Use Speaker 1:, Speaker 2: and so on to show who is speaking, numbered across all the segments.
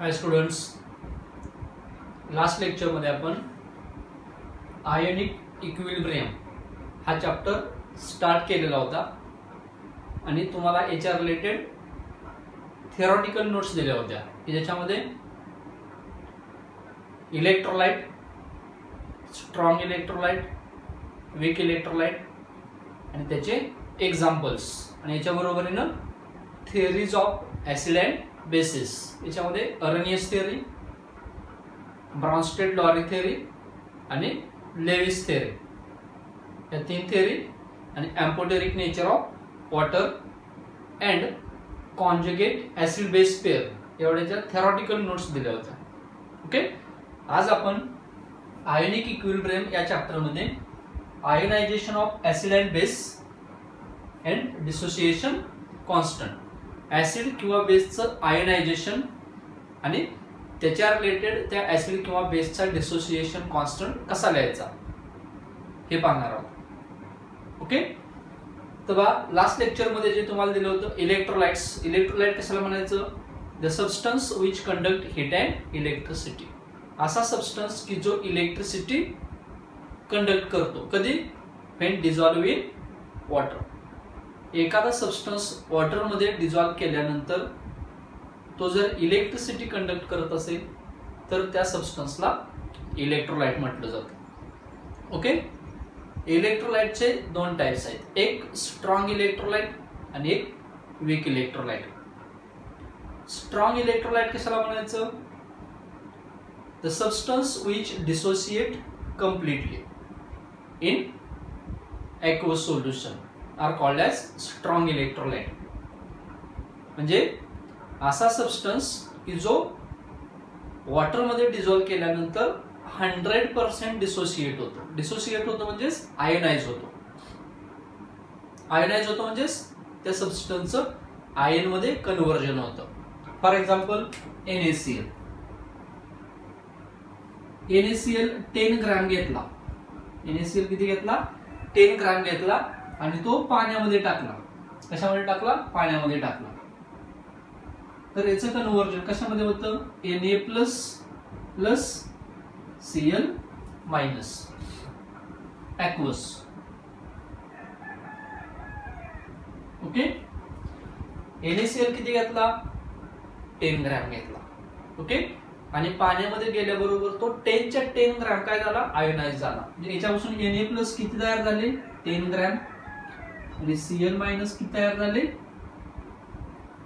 Speaker 1: हाय students, last lecture मध्ये आपण ionic equilibrium हा चॅप्टर स्टार्ट केलेला होता आणि तुम्हाला याच्या रिलेटेड थिअरॉटिकल नोट्स दिल्या होत्या की ज्याच्यामध्ये electrolyte, strong electrolyte, weak electrolyte आणि त्याचे एक्झाम्पल्स आणि याच्या बरोबरीनं theories of acid and bases, याच्यामध्ये अरेनियस थिअरी, ब्रॉन्स्टेड-लॉरी थिअरी आणि लेविस थिअरी या तीन थिअरी आणि amphoteric nature of water and conjugate acid base pair एवढ्याच्या थेरॉटिकल नोट्स दिल्या होत्या. ओके, आज आपण आयोनिक इक्विलिब्रियम या चॅप्टर मध्ये ionisation of acid and base and dissociation constant, acid किंवा बेसचं आयोनायझेशन आणि त्याच्या रिलेटेड त्या ऍसिड किंवा बेसचा डिसोसिएशन कॉन्स्टंट कसा लिहायचा हे पाहणार आहोत. ओके, तर बा लास्ट लेक्चर मध्ये जे तुम्हाला दिलं होतं इलेक्ट्रोलाइट्स, इलेक्ट्रोलाइट कशाला म्हणायचं? The substance which conduct heat and electricity, असा सबस्टन्स की जो इलेक्ट्रिसिटी कंडक्ट करतो. कधी? When dissolve in water. एखादा सबस्टन्स वॉटर मध्ये डिझॉल्व केल्यानंतर तो जर इलेक्ट्रिसिटी कंडक्ट करत असेल तर त्या सबस्टन्सला इलेक्ट्रोलाइट म्हटलं जातं. ओके, इलेक्ट्रोलाइटचे दोन टाइप्स आहेत, एक स्ट्रॉंग इलेक्ट्रोलाइट आणि एक वीक इलेक्ट्रोलाइट. स्ट्रॉंग इलेक्ट्रोलाइट कशाला म्हणायचं? The substance which dissociate completely in aqueous solution are called as strong electrolyte. म्हणजे असा सबस्टन्स की जो वॉटर मध्ये डिझॉल्व केल्यानंतर 100% डिसोसिएट होतो. डिसोसिएट होतो म्हणजे आयोनाइज होतो. आयोनाइज होतो म्हणजे त्या सबस्टन्सचं आयन मध्ये कन्व्हर्जन होतं. For example NaCl. NaCl 10 gram घेतला. NaCl किती घेतला? 10 ग्रॅम घेतला आणि तो पाण्यामध्ये टाकला. कशामध्ये टाकला? पाण्यामध्ये टाकला. तर याचं कन्व्हर्जन कशामध्ये होतं? Na plus plus Cl minus aqueous. Okay, NaCl किती घेतला? 10 ग्रॅम घेतला. ओके, आणि पाण्यामध्ये गेल्याबरोबर तो 10च्या 10 ग्रॅम काय झाला? आयोनाइज झाला. म्हणजे याच्यापासून Na प्लस किती तयार झाले? 10 ग्रॅम आणि Cl मायनस किती तयार झाले?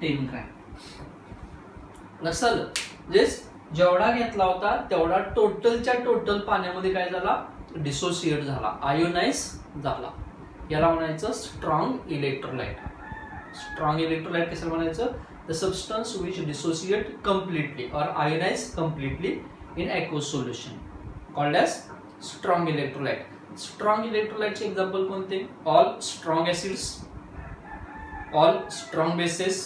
Speaker 1: 10 ग्रॅम. लक्षात? म्हणजे जेवढा घेतला होता तेवढा टोटलच्या टोटल पाण्यामध्ये काय झाला? डिसोसिएट झाला, आयोनाइज झाला. याला म्हणायचं स्ट्रॉंग इलेक्ट्रोलाइट. स्ट्रॉंग इलेक्ट्रोलाइट कशाला म्हणायचं? The substance which dissociate completely और ionise completely in aqueous solution called as strong electrolyte. Strong इलेक्ट्रोलाइटचे एक्झाम्पल कोणते? All strong acids, all strong bases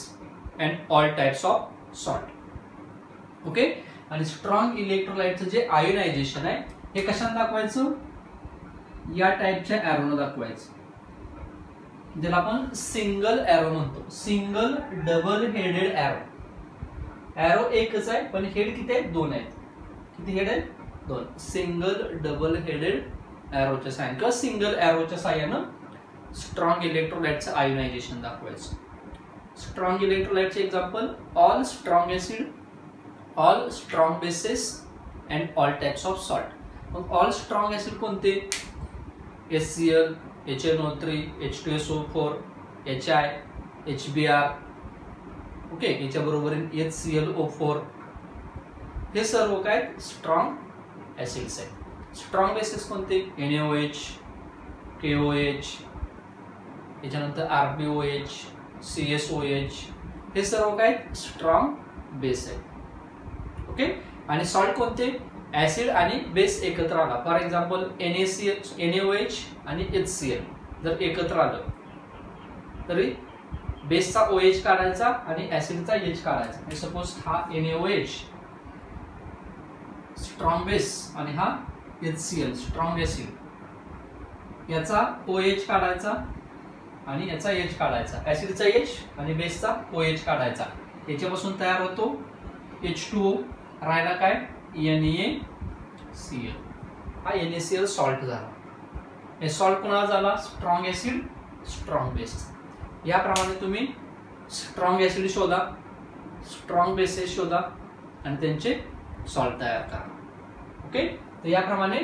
Speaker 1: and all types of salt. Okay, आणि strong इलेक्ट्रोलाइटचं जे ionisation आहे हे कशाने दाखवायचं? या टाइपच्या एरोनं दाखवायचं, ज्याला आपण सिंगल एरो म्हणतो. Single double headed arrow. Arrow एकच आहे पण हेड किती आहेत? 2 आहेत. किती हेड आहेत? 2. सिंगल डबल हेडेड एरोच्या साहाय्याने किंवा सिंगल एरोच्या साहाय्यानं स्ट्रॉंग इलेक्ट्रोलाइटचं आयोनायझेशन दाखवायचं. स्ट्रॉंग इलेक्ट्रोलाइटचे example all strong acid, all strong bases and all types of salt. मग ऑल स्ट्रॉंग ऍसिड कोणते? HCl, HNO3, H2SO4, HI, HBr. Okay, याच्या बरोबर HClO4. हे सर्व काय स्ट्रॉंग ऍसिड्स आहेत. स्ट्रॉंग बेसेस कोणते? NaOH, KOH, याच्यानंतर RbOH, CSOH. हे सर्व काय स्ट्रॉंग बेस आहेत. ओके, आणि सॉल्ट कोणते? ऍसिड आणि बेस एकत्र आला. फॉर एक्झाम्पल NaOH आणि HCl जर एकत्र आलं तरी बेसचा OH काढायचा आणि ऍसिडचा H काढायचा. सपोज हा NaOH स्ट्रॉंग बेस आणि हा HCl स्ट्रॉंग ऍसिड, याचा OH काढायचा आणि याचा H काढायचा, ऍसिडचा H आणि बेसचा OH काढायचा. याच्यापासून तयार होतो H2O, राहिला काय NaCl, हा NaCl सॉल्ट झाला. हे सॉल्ट पुन्हा झाला स्ट्रॉंग ऍसिड, स्ट्रॉंग बेस. याप्रमाणे तुम्ही स्ट्रॉंग ऍसिड शोधा, स्ट्रॉंग बेसेस शोधा आणि त्यांचे सॉल्ट तयार करा. ओके, तर याप्रमाणे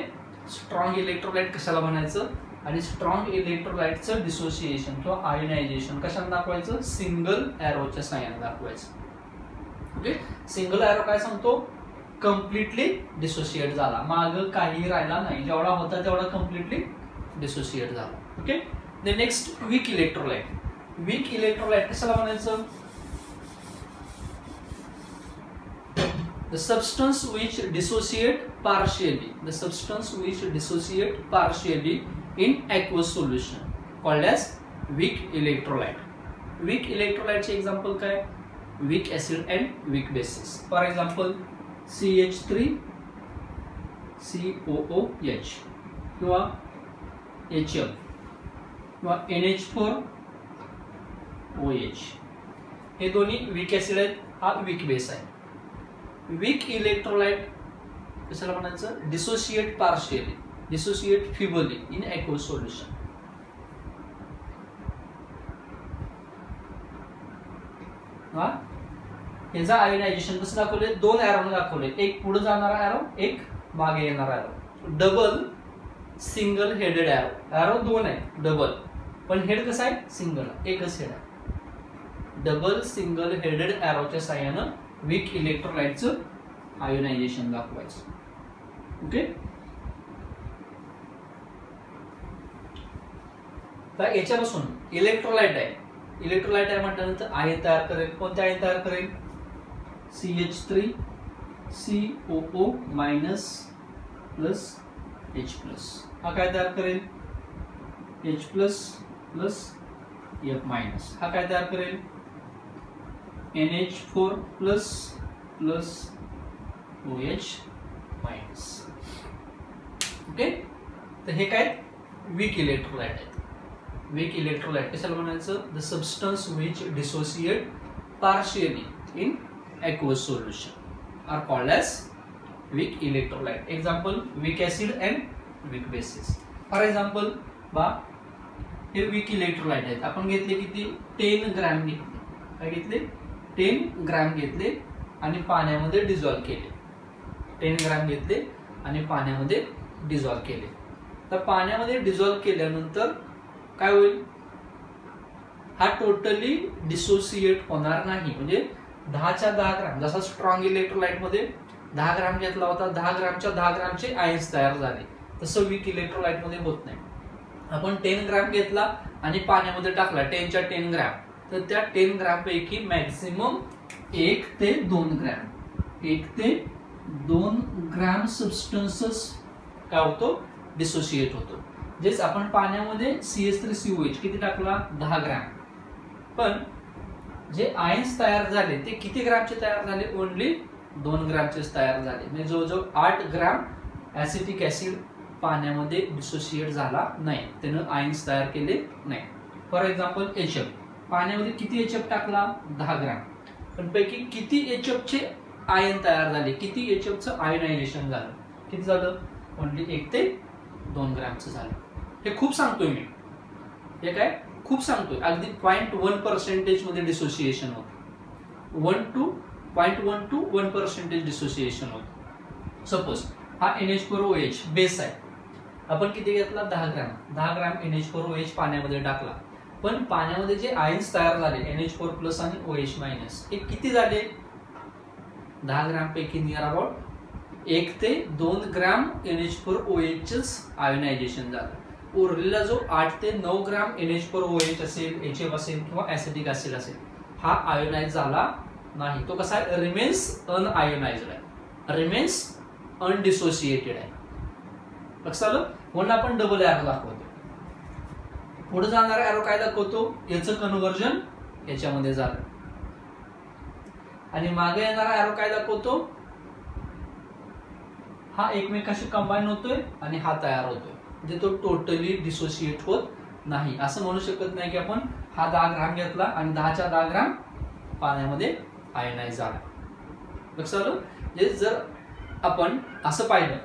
Speaker 1: स्ट्रॉंग इलेक्ट्रोलाइट कशाला म्हणायचं आणि स्ट्रॉंग इलेक्ट्रोलाइटचं डिसोसिएशन किंवा आयोनायझेशन कशाने दाखवायचं, सिंगल एरोच्या साहाय्याने दाखवायचं. ओके, सिंगल एरो काय सांगतो, कम्प्लिटली डिसोसिएट झाला, माग काही राहिला नाही, जेवढा होता तेवढा कम्प्लिटली डिसोसिएट झाला. Okay, the next weak electrolyte. Weak electrolyte कशाला म्हणायचं, the substance which dissociate partially, the substance which dissociate partially in aqueous solution called as weak electrolyte. Weak electrolyte चे example काय, weak acid and weak bases. For example CH3 COOH किंवा HF किंवा NH4 OH, हे दोन्ही weak acid आहेत, हा weak base आहे. Weak electrolyte कशाला म्हणायचं, dissociate partially, dissociate feebly in aqueous solution. हा याचा आयोनायझेशन कसं दाखवले, दोन एरोने दाखवले, एक पुढे जाणारा एरो, एक मागे येणारा arrow. Double single headed arrow, arrow दोन आहे डबल, पण हेड कसं आहे सिंगल, एकच हेड आहे. डबल सिंगल हेडेड एरोच्या साहाय्यानं वीक इलेक्ट्रोलाइटचं आयोनायझेशन दाखवायचं. ओके, तर याच्यापासून इलेक्ट्रोलाइट आहे, इलेक्ट्रोलाइट आहे म्हटल्यानंतर आयन तयार करेल. कोणते आयन तयार करेल, CH3 COO minus plus H plus, हा काय तयार करेल H plus plus F minus, हा काय तयार करेल NH4 plus plus OH minus. Okay, तर हे काय वीक इलेक्ट्रोलाइट आहेत. वीक इलेक्ट्रोलाइट कशाला म्हणायचं, the substance which dissociate partially in aqueous solution are called as weak electrolyte. Example weak acid and weak bases. For example बा हे weak electrolyte आहेत, आपण घेतले किती 10 ग्रॅम घेतले, काय घेतले 10 ग्रॅम घेतले आणि पाण्यामध्ये डिझॉल्व केले. 10 ग्रॅम घेतले आणि पाण्यामध्ये डिझॉल्व केले. तर पाण्यामध्ये डिझॉल्व केल्यानंतर काय होईल, हा टोटली डिसोसिएट होणार नाही. म्हणजे 10च्या 10 ग्रॅम, जसा स्ट्रॉंग इलेक्ट्रोलाइट मध्ये 10 ग्रॅम घेतला होता, 10 ग्रॅमच्या 10 ग्रॅमचे आयन्स तयार झाले, तसं वीक इलेक्ट्रोलाइट मध्ये होत नाही. आपण 10 ग्रॅम घेतला आणि पाण्यामध्ये टाकला 10च्या 10 ग्रॅम, तर त्या 10 ग्रॅम पैकी मॅक्सिमम 1 ते 2 ग्रॅम, 1 ते 2 ग्रॅम सबस्टन्सेस काय होतो, डिसोसिएट होतो. जेच आपण पाण्यामध्ये CH3COH किती टाकला 10 ग्रॅम, पण जे आयन्स तयार झाले ते किती ग्रॅमचे तयार झाले, ओनली 2 ग्रॅमचेच तयार झाले. म्हणजे जवळजवळ 8 ग्रॅम ऍसिटिक ऍसिड पाण्यामध्ये डिसोसिएट झाला नाही, त्यानं आयन्स तयार केले नाही. फॉर एक्झाम्पल HF, पाण्यामध्ये किती HF टाकला 10 ग्रॅम, पण पैकी किती HF चे आयन तयार झाले, किती HF चं आयोनायझेशन झालं, किती झालं, ओनली 1 ते 2 ग्रॅमचं झालं. हे खूप सांगतोय मी, हे काय खूप सांगतोय, अगदी 0.1% मध्ये डिसोसिएशन होतं, 1 to 0.1% डिसोसिएशन होतं. सपोज हा NH4OH बेस आहे, आपण किती घेतला 10 ग्रॅम, 10 ग्रॅम NH4OH पाण्यामध्ये टाकला, पण पाण्यामध्ये जे आयन्स तयार झाले NH4 प्लस आणि OH मायनस, हे किती झाले, 10 ग्रॅम पैकी नियर अबाउट 1 ते 2 ग्रॅम NH4OH चंच आयोनायझेशन झालं. उरलेला जो 8 ते 9 ग्रॅम NH4OH असेल, HF असेल किंवा ऍसिटिक ऍसिड असेल, हा आयोनाइज झाला नाही. तो कसा आहे, रिमेन्स अनआयोनाइज्ड आहे, रिमेन्स अनडिसोसिएटेड आहे. लक्षात आलं, म्हणून आपण डबल एरो दाखवतो. पुढे जाणारा एरो काय दाखवतो, याचं कन्व्हर्जन याच्यामध्ये झालं, आणि मागे येणारा एरो काय दाखवतो, हा एकमेकाशी कंबाईन होतोय आणि हा तयार होतोय. म्हणजे तो टोटली डिसोसिएट होत नाही. असं म्हणू शकत नाही की आपण हा 10 ग्रॅम घेतला आणि 10च्या 10 ग्रॅम पाण्यामध्ये आयोनाइज झाला. लक्षात आलं? म्हणजे जर आपण असं पाहिलं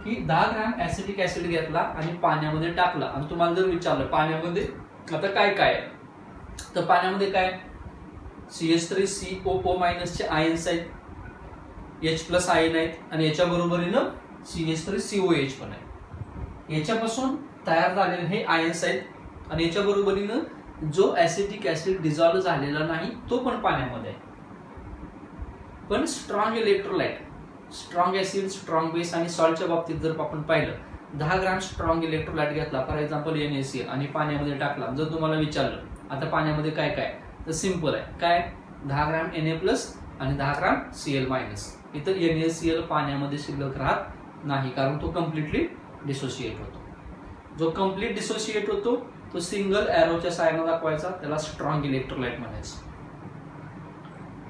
Speaker 1: की 10 ग्रॅम ऍसिटिक ऍसिड घेतला आणि पाण्यामध्ये टाकला आणि तुम्हाला जर विचारलं पाण्यामध्ये आता काय काय आहे, तर पाण्यामध्ये काय CH3COO- चे आयन्स आहेत, H+ आयन आहेत आणि याच्या बरोबरीनं CH3COH पण आहे. याच्यापासून तयार झालेले हे आयन्स आहेत आणि याच्या बरोबरीनं जो ऍसिटिक ऍसिड डिझॉल्व्ह झालेला नाही तो पण पाण्यामध्ये आहे. पण strong electrolyte, strong acid, strong base आणि सॉल्टच्या बाबतीत जर आपण पाहिलं 10 ग्रॅम स्ट्रॉंग इलेक्ट्रोलाइट घेतला फॉर एक्झाम्पल NaCl आणि पाण्यामध्ये टाकला, जर तुम्हाला विचारलं आता पाण्यामध्ये काय काय, तर सिंपल आहे काय 10 ग्रॅम Na+ आणि 10 ग्रॅम Cl-. इथं NaCl पाण्यामध्ये शिल्लक राहत नाही कारण तो कम्प्लिटली डिसोसिएट होतो. जो कम्प्लीट डिसोसिएट होतो तो सिंगल एरोच्या साहाय्याने दाखवायचा, त्याला स्ट्रॉंग इलेक्ट्रोलाइट म्हणायचं.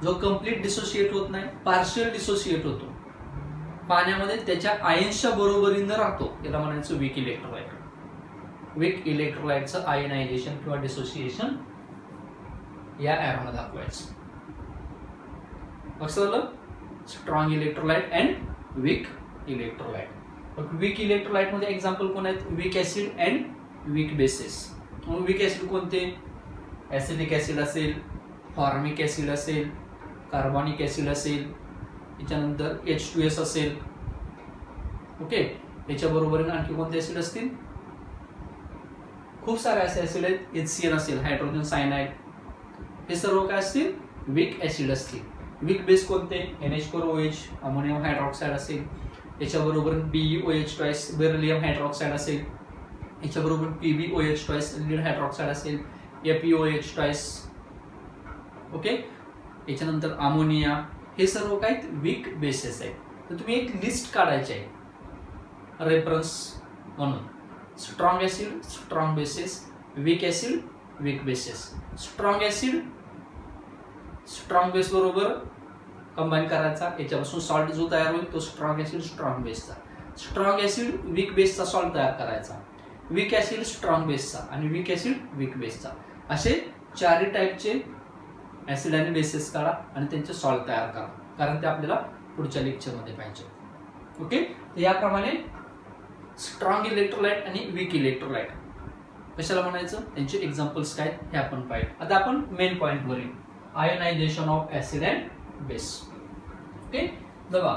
Speaker 1: जो कम्प्लीट डिसोसिएट होत नाही, पार्शियल डिसोसिएट होतो पाण्यामध्ये त्याच्या आयन्सच्या बरोबरीनं राहतो, त्याला म्हणायचं वीक इलेक्ट्रोलाइट. वीक इलेक्ट्रोलाइटचं आयनायझेशन किंवा डिसोसिएशन या एरोने दाखवायचं. लक्षात आलं? Strong electrolyte and weak electrolyte. Weak electrolyte मध्ये एक्झाम्पल कोण आहेत, weak acid and weak bases. Weak acid कोणते, ऍसिटिक ऍसिड असेल, फॉर्मिक ऍसिड असेल, कार्बोनिक ऍसिड असेल, त्याच्यानंतर H2S असेल. ओके, याच्या बरोबरीने आणखी कोणते ऍसिड असतील, खूप सारे असे ऍसिड आहेत. HCl असेल, हायड्रोजन सायनाइड, हे सर्व काय असतील, वीक ऍसिड असतील. वीक बेस कोणते, NH4OH अमोनियम हायड्रॉक्साइड असेल, याच्याबरोबर BeOH2 बेरिलियम हायड्रॉक्साइड असेल, याच्याबरोबर PbOH2 लीड हायड्रॉक्साइड असेल, FeOH2. ओके, याच्यानंतर अमोनिया, हे सर्व काय वीक बेसेस आहेत. तर तुम्ही एक लिस्ट काढायची आहे रेफरन्स म्हणून. Strong acid, strong bases, weak acid, weak bases. Strong acid strong base बरोबर कंबाईन करायचा, याच्यापासून सॉल्ट जो तयार होईल तो स्ट्रॉंग ऍसिड स्ट्रॉंग बेसचा. स्ट्रॉंग ऍसिड वीक बेसचा सॉल्ट तयार करायचा, वीक ऍसिड स्ट्रॉंग बेसचा आणि वीक ऍसिड वीक बेसचा. असे 4 टाईपचे ऍसिड आणि बेसिस काढा आणि त्यांचे सॉल्ट तयार करा, कारण ते आपल्याला पुढच्या लेक्चरमध्ये पाहिजे. ओके, तर याप्रमाणे स्ट्रॉंग इलेक्ट्रोलाइट आणि वीक इलेक्ट्रोलाइट कशाला म्हणायचं, त्यांचे एक्झाम्पल्स काय हे आपण पाहिजे. आता आपण मेन पॉइंट वर येऊ, ionization of acid and base. Okay, बघा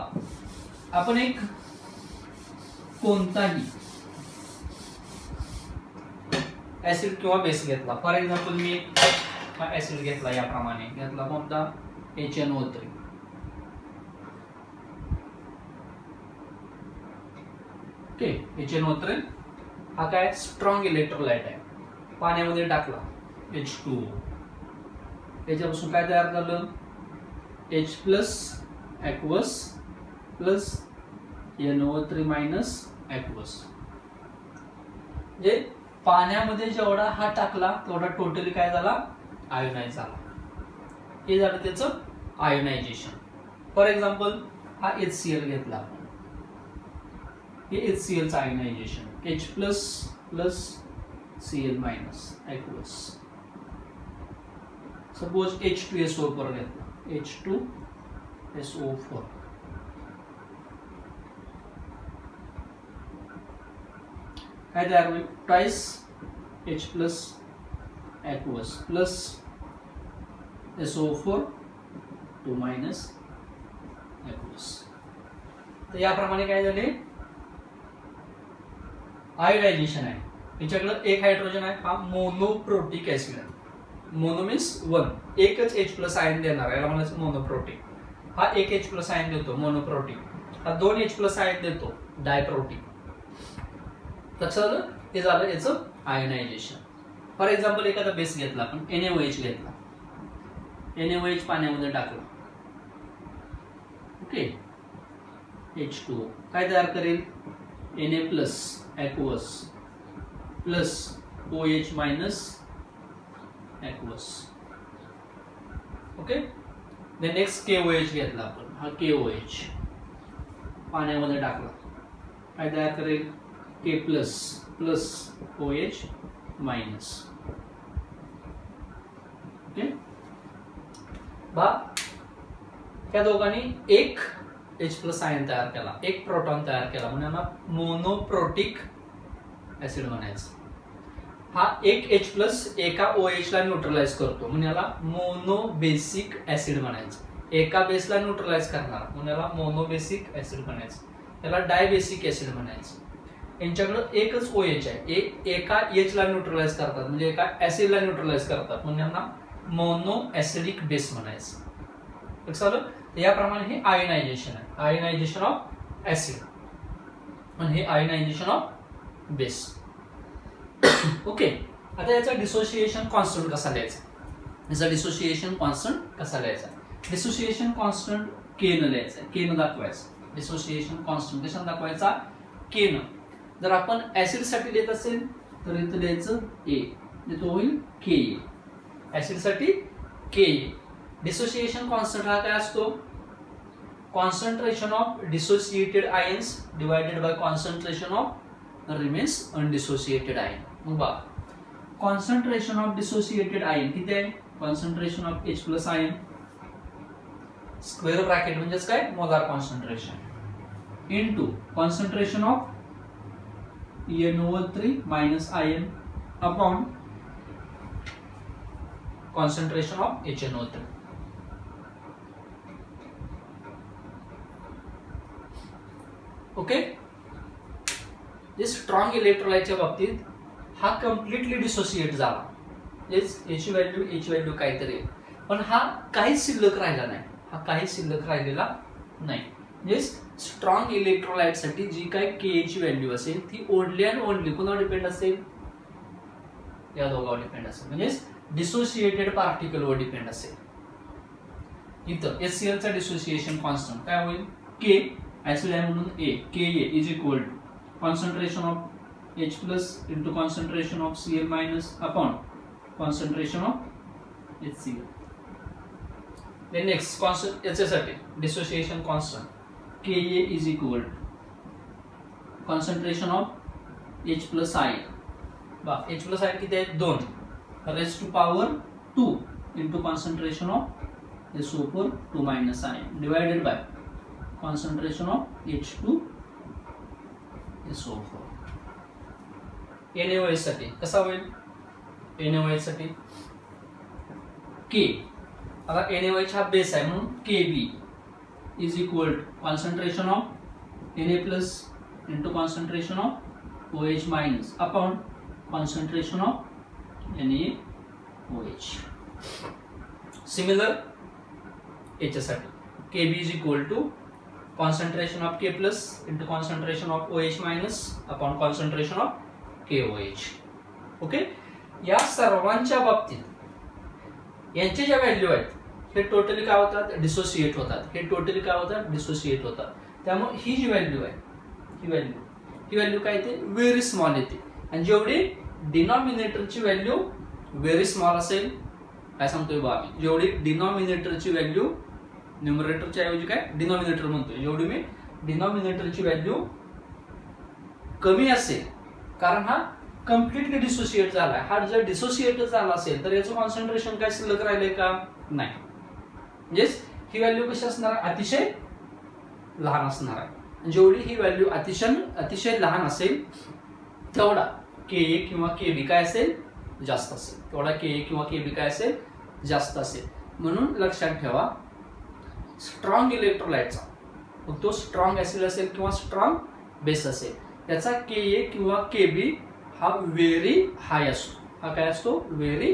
Speaker 1: आपण एक कोणताही ऍसिड किंवा बेस घेतला, फॉर एक्झाम्पल मी हा ऍसिड घेतला, याप्रमाणे घेतला कोणता HNO3. ओके, HNO3 हा काय स्ट्रॉंग इलेक्ट्रोलाइट आहे, पाण्यामध्ये टाकला H2O, याच्यापासून काय तयार झालं, H+ aqueous plus NO3- aqueous. म्हणजे पाण्यामध्ये जेवढा हा टाकला तेवढा टोटली काय झाला, आयोनाइज झाला. हे झालं त्याचं आयोनायझेशन. फॉर एक्झाम्पल हा HCl घेतला आपण, हे HCl चं ionization H+ Cl- aqueous. Suppose H2SO4 घेतला, H2SO4, काय तयार होईल, twice H+ aqueous plus SO4 2- aqueous. तर याप्रमाणे काय झाले, आयोनायझेशन आहे. याच्याकडे एक हायड्रोजन आहे, हा मोनोप्रोटिक ऍसिड आहे. मोनो मीन्स 1, एकच H+ आयन देणार, याला म्हणायचं मोनोप्रोटिक. हा एक H+ आयन देतो मोनोप्रोटिक, हा 2 H+ आयन देतो डायप्रोटिक. लक्षात आलं, हे झालं याचं आयोनायझेशन. फॉर एक्झाम्पल एखादा बेस घेतला आपण, NaOH घेतला, NaOH पाण्यामध्ये टाकला. ओके, H2O काय तयार करेल, Na+ aqueous plus OH- aqueous. Okay, then next KOH घेतला आपण, हा KOH पाण्यामध्ये टाकला, काय तयार करेल, K+ प्लस OH-. ओके, बा त्या दोघांनी एक H+ आयन तयार केला, एक प्रोटॉन तयार केला, म्हणून याला मोनोप्रोटिक ऍसिड म्हणायचं. हा एक H+ एका OH ला न्यूट्रलाइज करतो, म्हणून याला मोनोबेसिक ऍसिड म्हणायचं. एका बेसला न्यूट्रलाइज करणार म्हणून याला मोनोबेसिक ऍसिड म्हणायचं. याला डायबेसिक ऍसिड म्हणायचं. यांच्याकडे एकच OH आहे, एका H ला न्यूट्रलाइज करतात, म्हणजे एका ऍसिडला न्यूट्रलाइज करतात, म्हणून यांना मोनो ऍसिडिक बेस म्हणायचं. लक्षात आलं? याप्रमाणे हे आयोनायझेशन आहे, आयोनायझेशन ऑफ ऍसिड, आणि हे आयोनायझेशन ऑफ बेस. ओके, आता याचा डिसोसिएशन कॉन्स्टंट कसा लिहायचा? याचा डिसोसिएशन कॉन्स्टंट कसा लिहायचा? डिसोसिएशन कॉन्स्टंट K न लिहायचा, K न दाखवायचा. डिसोसिएशन कॉन्स्टंट कशाने दाखवायचा? K न. जर आपण ऍसिड साठी लिहित असेल तर इथं लिहायचं A, तो होईल Ka. ऍसिड साठी Ka. डिसोसिएशन कॉन्स्टंट हा काय असतो? Concentration of dissociated ions divided by concentration of remains undissociated ion. मग बघा, कॉन्सन्ट्रेशन ऑफ डिसोसिएटेड आयन किती आहे? Concentration of H+ ion square bracket म्हणजेच काय? Molar concentration into concentration of NO3 minus ion upon concentration of HNO3. Okay, जे strong इलेक्ट्रोलाइटच्या बाबतीत हा completely dissociate झाला, याची व्हॅल्यू काहीतरी, पण हा काहीच शिल्लक राहिला नाही, हा काहीच शिल्लक राहिलेला नाही. म्हणजे स्ट्रॉंग इलेक्ट्रोलाइट साठी जी काय Ka ची व्हॅल्यू असेल ती ओनली अँड ओनली कोणावर डिपेंड असेल? या दोघांवर डिपेंड असेल, म्हणजे डिसोसिएटेड पार्टिकलवर डिपेंड असेल. इथं HCl चा डिसोसिएशन कॉन्स्टंट काय होईल? K, ऍसिड आहे म्हणून A, Ka is equal to concentration of H+ into concentration of Cl minus upon concentration of HCl. Next constant याच्यासाठी dissociation constant Ka is equal to concentration of H+ ion. H+ ion किती आहे? 2 raise to power 2 into concentration of SO4 2 minus ion divided by concentration of H2 SO4. NaOH साठी कसा होईल? NaOH साठी K, आता NaOH हा base आहे म्हणून Kb is equal to concentration of Na+ into concentration of OH minus upon concentration of NaOH. Similar याच्यासाठी Kb is equal to concentration of K+ into concentration of OH minus upon concentration of KOH. Okay, या सर्वांच्या बाबतीत यांचे ज्या value आहेत हे totally काय होतात? डिसोसिएट होतात. हे टोटली काय होतात? डिसोसिएट होतात. त्यामुळे ही जी व्हॅल्यू आहे ही व्हॅल्यू काय येते? व्हेरी स्मॉल येते. आणि जेवढी डिनॉमिनेटरची व्हॅल्यू व्हेरी स्मॉल असेल, काय सांगतोय बा आम्ही, जेवढी डिनॉमिनेटरची व्हॅल्यू न्यूमरेटरच्या ऐवजी काय डिनॉमिनेटर म्हणतोय, जेवढी मी डिनॉमिनेटरची व्हॅल्यू कमी असेल, कारण हा कम्प्लिटली डिसोसिएट झालाय. हा जर डिसोसिएट झाला असेल तर याचं कॉन्सन्ट्रेशन काय शिल्लक राहिले का? नाही. म्हणजेच ही व्हॅल्यू कशी असणार? अतिशय लहान असणार आहे. जेवढी ही व्हॅल्यू अतिशय लहान असेल तेवढा Ka किंवा Kb काय असेल? जास्त असेल. तेवढा Ka किंवा Kb काय असेल? जास्त असेल. म्हणून लक्षात ठेवा, स्ट्रॉंग इलेक्ट्रोलाइटचा मग तो स्ट्रॉंग ऍसिड असेल किंवा स्ट्रॉंग बेस असेल त्याचा Ka किंवा Kb हा व्हेरी हाय असतो. हा काय असतो? व्हेरी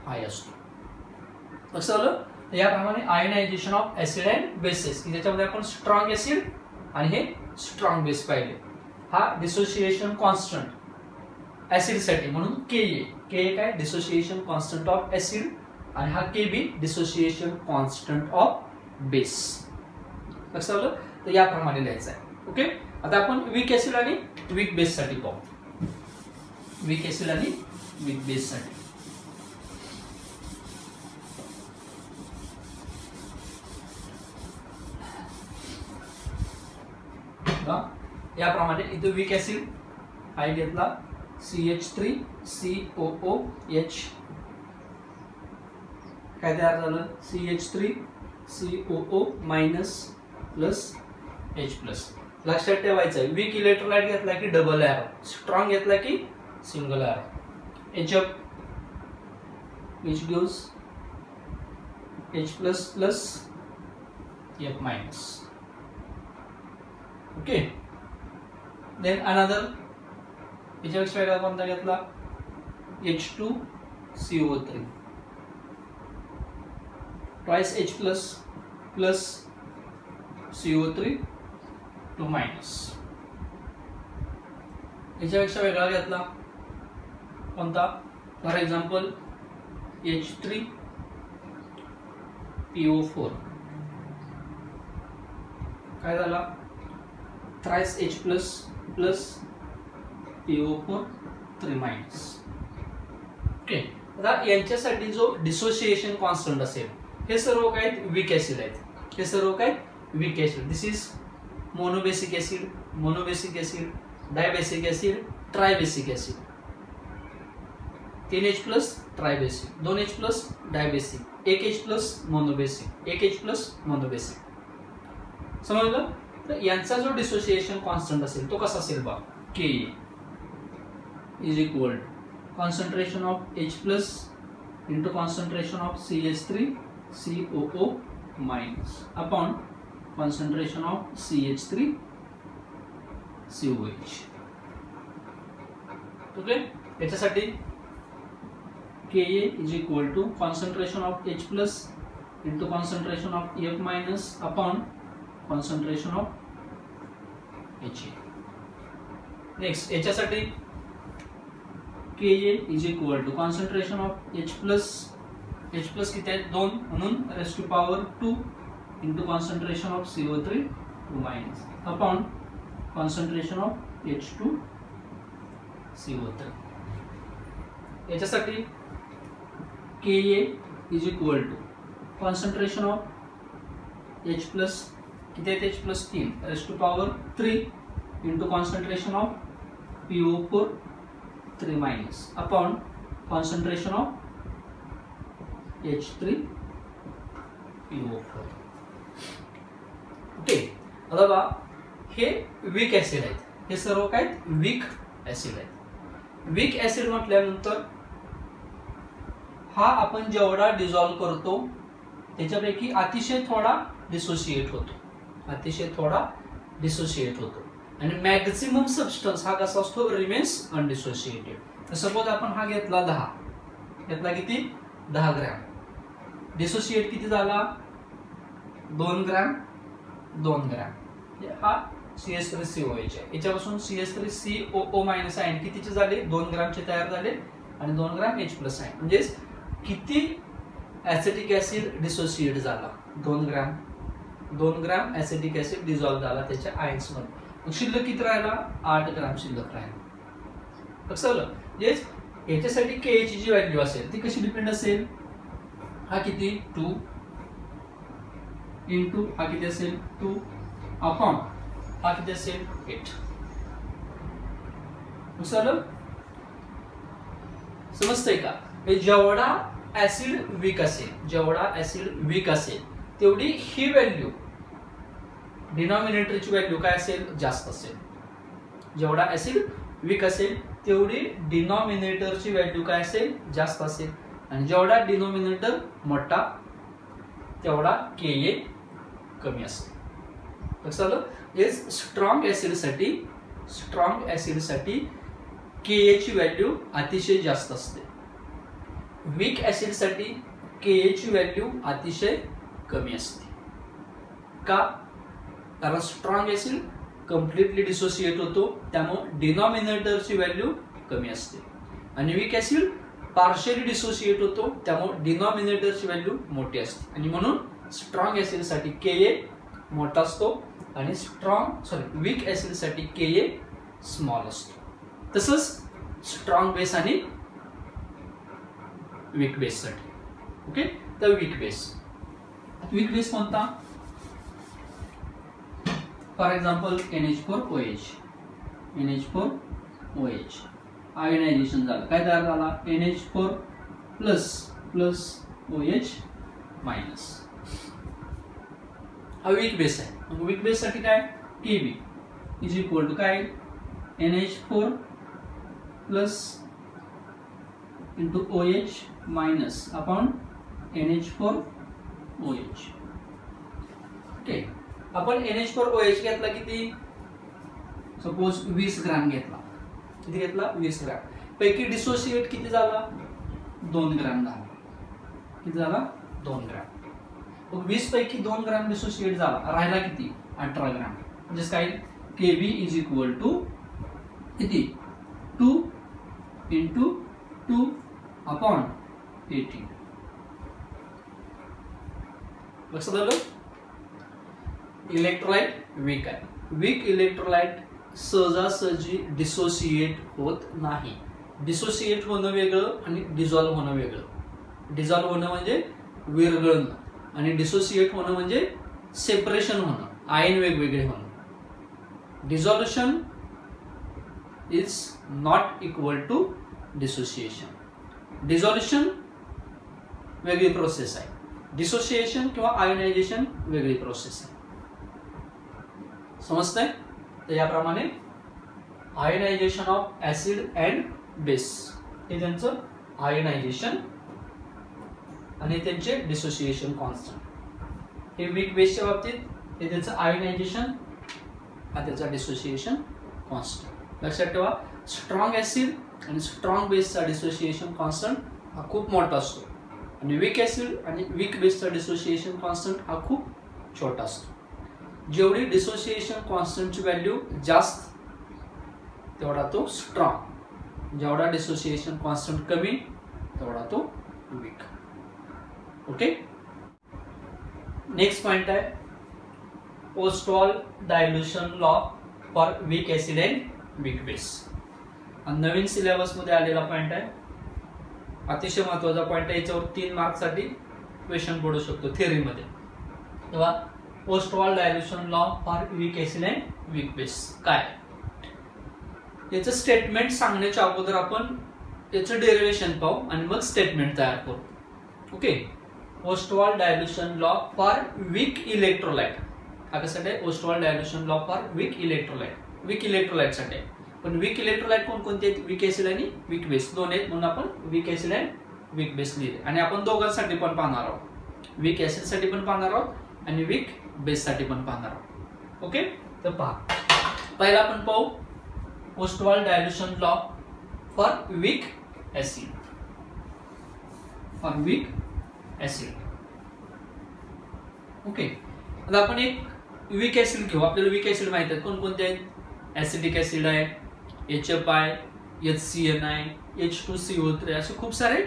Speaker 1: हाय असतो. कसं आलं? याप्रमाणे ionization of acid and bases, ज्याच्यामध्ये आपण स्ट्रॉंग ऍसिड आणि हे स्ट्रॉंग बेस पाहिले. हा डिसोसिएशन कॉन्स्टंट ऍसिड साठी म्हणून Ka काय? डिसोसिएशन कॉन्स्टंट ऑफ ऍसिड, आणि हा Kb dissociation constant of base. लक्षात आलं? तर याप्रमाणे लिहायचं आहे. ओके, आता आपण वीक ऍसिड आणि वीक बेस साठी पाहू. वीक ऍसिड आणि वीक बेस साठी याप्रमाणे इथे वीक ऍसिड हाय घेतला CH3COOH, काय तयार झालं? CH3 COO minus plus H plus. लक्षात ठेवायचं आहे वीक इलेक्ट्रोलाइट घेतला की डबल एरो, स्ट्रॉंग घेतला की single arrow. HF which gives H plus plus F minus. Okay. Then another याच्यापेक्षा वेगळा कोणता घेतला H2CO3 twice H plus plus CO3 2 minus. याच्यापेक्षा वेगळा घेतला कोणता फॉर एक्झाम्पल H3PO4 काय झाला thrice H plus plus PO4 3 minus. Okay. आता यांच्यासाठी जो डिसोसिएशन कॉन्स्टंट असेल हे सर्व काय वीक ऍसिड आहेत. हे सर्व काय weak acid. This is monobasic acid, monobasic acid, dibasic acid, tribasic acid. 3H plus tribasic, 2H plus dibasic, 1H plus monobasic, 1H plus monobasic. समजलं. तर यांचा जो डिसोसिएशन कॉन्स्टंट असेल तो कसा असेल बा Ka is equal to concentration of H plus into concentration of CH3COO minus upon concentration of CH3COH. Okay. याच्यासाठी Ka is equal to concentration of H plus into concentration of F minus upon concentration of Ha. Next, याच्यासाठी Ka is equal to concentration of H plus किती आहे 2 म्हणून raised to power 2 into concentration of CO3 2 minus upon concentration of H2CO3. याच्यासाठी Ka is equal to concentration of H plus किती आहे H plus 3 raised to power 3 into concentration of PO4 3 minus upon concentration of H3PO4. Okay. आता बघा हे weak acid आहेत. हे सर्व काय वीक ऍसिड आहेत. वीक ऍसिड म्हटल्यानंतर हा आपण जेवढा डिझॉल्व करतो त्याच्यापैकी अतिशय थोडा डिसोसिएट होतो, आणि मॅक्झिमम सबस्टन्स हा कसा असतो रिमेन्स अनडिसोसिएटेड. सपोज आपण हा घेतला 10 किती 10 ग्रॅम. डिसोसिएट किती झाला 2 ग्रॅम हा CH3COH आहे. याच्यापासून CH3COO मायनस आयन कितीचे झाले 2 ग्रॅमचे तयार झाले आणि 2 ग्रॅम H प्लस आयन. म्हणजे किती ऍसिटिक ऍसिड डिसोसिएट झाला 2 ग्रॅम ऍसिटिक ऍसिड डिझॉल्व झाला त्याच्या आयन्स मध्ये. शिल्लक किती राहिला 8 ग्रॅम शिल्लक राहिला. लक्षात. याच्यासाठी Ka ची जी व्हॅल्यू असेल ती कशी डिपेंड असेल हा किती 2 इंटू हा किती असेल 2 अपॉन हा किती असेल 8. समजतंय का. जेवढा ऍसिड वीक असेल तेवढी ही व्हॅल्यू डिनॉमिनेटरची व्हॅल्यू काय असेल जास्त असेल. जेवढा ऍसिड वीक असेल तेवढी डिनॉमिनेटरची व्हॅल्यू काय असेल जास्त असेल, आणि जेवढा डिनॉमिनेटर मोठा तेवढा Ka कमी असेल. लक्षात. स्ट्रॉंग ऍसिडसाठी Ka ची व्हॅल्यू अतिशय जास्त असते. वीक ऍसिड साठी Ka ची व्हॅल्यू अतिशय कमी असते. का? कारण स्ट्रॉंग ऍसिड कम्प्लिटली डिसोसिएट होतो त्यामुळे डिनॉमिनेटरची व्हॅल्यू कमी असते, आणि वीक ऍसिड पार्शियली डिसोसिएट होतो त्यामुळे डिनॉमिनेटरची व्हॅल्यू मोठी असते, आणि म्हणून स्ट्रॉंग ऍसिड साठी Ka मोठा असतो आणि वीक ऍसिड साठी Ka स्मॉल असतो. तसंच स्ट्रॉंग बेस आणि वीक बेस साठी. ओके. तर वीक बेस कोणता फॉर एक्झाम्पल NH4OH आयोनायझेशन झालं काय तयार झाला NH4 प्लस OH मायनस. हा वीक बेस आहे. मग वीक बेस साठी काय Kb इज इक्वल टू काय NH4 plus into OH minus upon NH4OH. Okay, आपण NH4OH घेतला किती, सपोज 20 ग्रॅम घेतला. किती घेतला 20 ग्रॅम पैकी डिसोसिएट किती झाला 2 ग्रॅम झाला. किती झाला 2 ग्रॅम. मग 20 पैकी 2 ग्रॅम डिसोसिएट झाला, राहिला किती 18 ग्रॅम. म्हणजे काय Kb इज इक्वल टू किती 2 इंटू 2 अपॉन 18. लक्षात आलं. इलेक्ट्रोलाइट वीक आहे. वीक इलेक्ट्रोलाइट सहजासहजी डिसोसिएट होत नाही. डिसोसिएट होणं वेगळं आणि डिझॉल्व्ह होणं वेगळं. डिझॉल्व्ह होणं म्हणजे विरघळणं आणि डिसोसिएट होणं म्हणजे सेपरेशन होणं, आयन वेगवेगळे होणं. Dissolution is not equal to dissociation. Dissolution वेगळी प्रोसेस आहे, डिसोसिएशन किंवा आयोनायझेशन वेगळी प्रोसेस आहे. समजतंय. तर याप्रमाणे ionization of acid and base हे त्यांचं आयोनायझेशन आणि त्यांचे डिसोसिएशन कॉन्स्टंट. हे वीक बेसच्या बाबतीत हे त्याचं आयोनायझेशन हा त्याचा डिसोसिएशन कॉन्स्टंट. लक्षात ठेवा स्ट्रॉंग ऍसिड आणि स्ट्रॉंग बेसचा डिसोसिएशन कॉन्स्टंट हा खूप मोठा असतो आणि वीक ऍसिड आणि वीक बेसचा डिसोसिएशन कॉन्स्टंट हा खूप छोटा असतो. जेवढी डिसोसिएशन कॉन्स्टंटची व्हॅल्यू जास्त तेवढा तो स्ट्रॉंग, जेवढा डिसोसिएशन कॉन्स्टंट कमी तेवढा तो वीक. ओके. नेक्स्ट पॉइंट आहे Ostwald dilution law for weak acid and weak base. नवीन सिलेबस मध्ये आलेला पॉइंट आहे, अतिशय महत्वाचा पॉइंट आहे. याच्यावर 3 मार्क्स साठी क्वेश्चन पडू शकतो थिअरी मध्ये. तेव्हा Ostwald dilution law for weak acid and weak base काय, याचं स्टेटमेंट सांगण्याच्या अगोदर आपण याचं डेरिव्हेशन पाहू आणि मग स्टेटमेंट तयार करू. Okay. Ostwald dilution law for weak electrolyte हा कशासाठी आहे, Ostwald dilution law for weak electrolyte. Weak electrolyte साठी आहे. पण वीक इलेक्ट्रोलाइट कोणकोणते आहेत, वीक ऍसिड आणि वीक बेस दोन आहेत, म्हणून आपण weak acid and weak base लिहिले. आणि आपण दोघांसाठी पण पाहणार आहोत, वीक ऍसिड साठी पण पाहणार आहोत आणि वीक बेस साठी पण पाहणार आहोत. ओके. तर पहा, पहिला आपण पाहू Ostwald dilution law for weak acid. For weak acid. Okay. आता आपण एक वीक ऍसिड घेऊ. आपल्याला वीक ऍसिड माहित आहेत कोणकोणते आहेत, ऍसिटिक ऍसिड आहे, HF आहे, HCN आहे, H2CO3 असे खूप सारे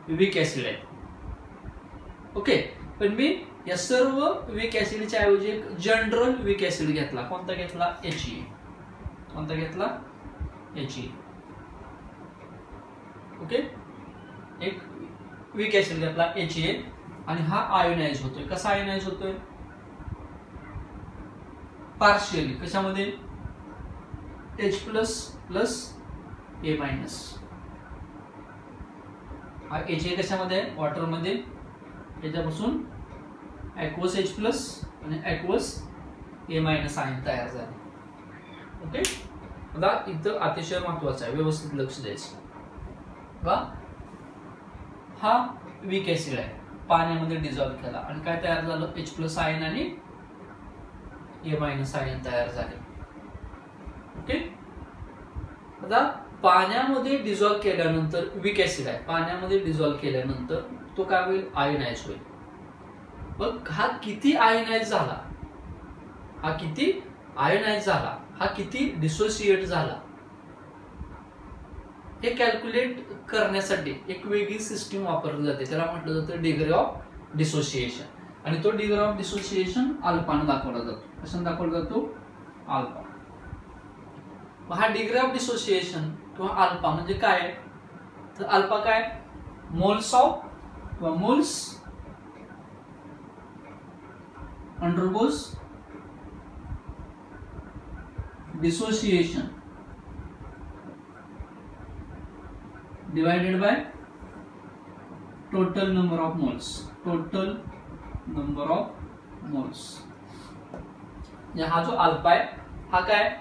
Speaker 1: वीक ऍसिड आहेत. ओके. पण मी या सर्व वीक ऍसिडच्या ऐवजी एक जनरल वीक ऍसिड घेतला. कोणता घेतला, HE. कोणता घेतला, HE. ओके. एक वीक ऍसिड घेतला HE आणि हा आयोनाइज होतोय. कसा आयोनाइज होतोय, पार्शियली. कशामध्ये, H plus plus A minus. हा HA कशामध्ये आहे, वॉटर मध्ये. याच्यापासून ॲक्वस H प्लस आणि ॲक्वस A मायनस आयन तयार झाले. ओके. आता इथं अतिशय महत्वाचं आहे, व्यवस्थित लक्ष द्यायचं. हा वीक ऍसिड आहे, पाण्यामध्ये डिझॉल्व्ह केला आणि काय तयार झालं, H प्लस आयन आणि A मायनस आयन तयार झाले. ओके. आता पाण्यामध्ये डिझॉल्व्ह केल्यानंतर वीक ऍसिड आहे, पाण्यामध्ये डिझॉल्व्ह केल्यानंतर तो काय होईल, आयोनाइज होईल. मग हा किती आयोनाइज झाला, हा किती आयोनाइज झाला, हा किती डिसोसिएट झाला, हे कॅल्क्युलेट करण्यासाठी एक वेगळी सिस्टीम वापरली जाते. त्याला म्हटलं जातं डिग्री ऑफ डिसोसिएशन. आणि तो डिग्री ऑफ डिसोसिएशन अल्फाने दाखवला जातो. कशाने दाखवला जातो, अल्फा. हा डिग्री ऑफ डिसोसिएशन किंवा अल्फा म्हणजे काय, तर अल्फा काय, मोल्स ऑफ किंवा moles undergoes dissociation divided by total number of moles. Total number of moles. हा जो अल्फा आहे हा काय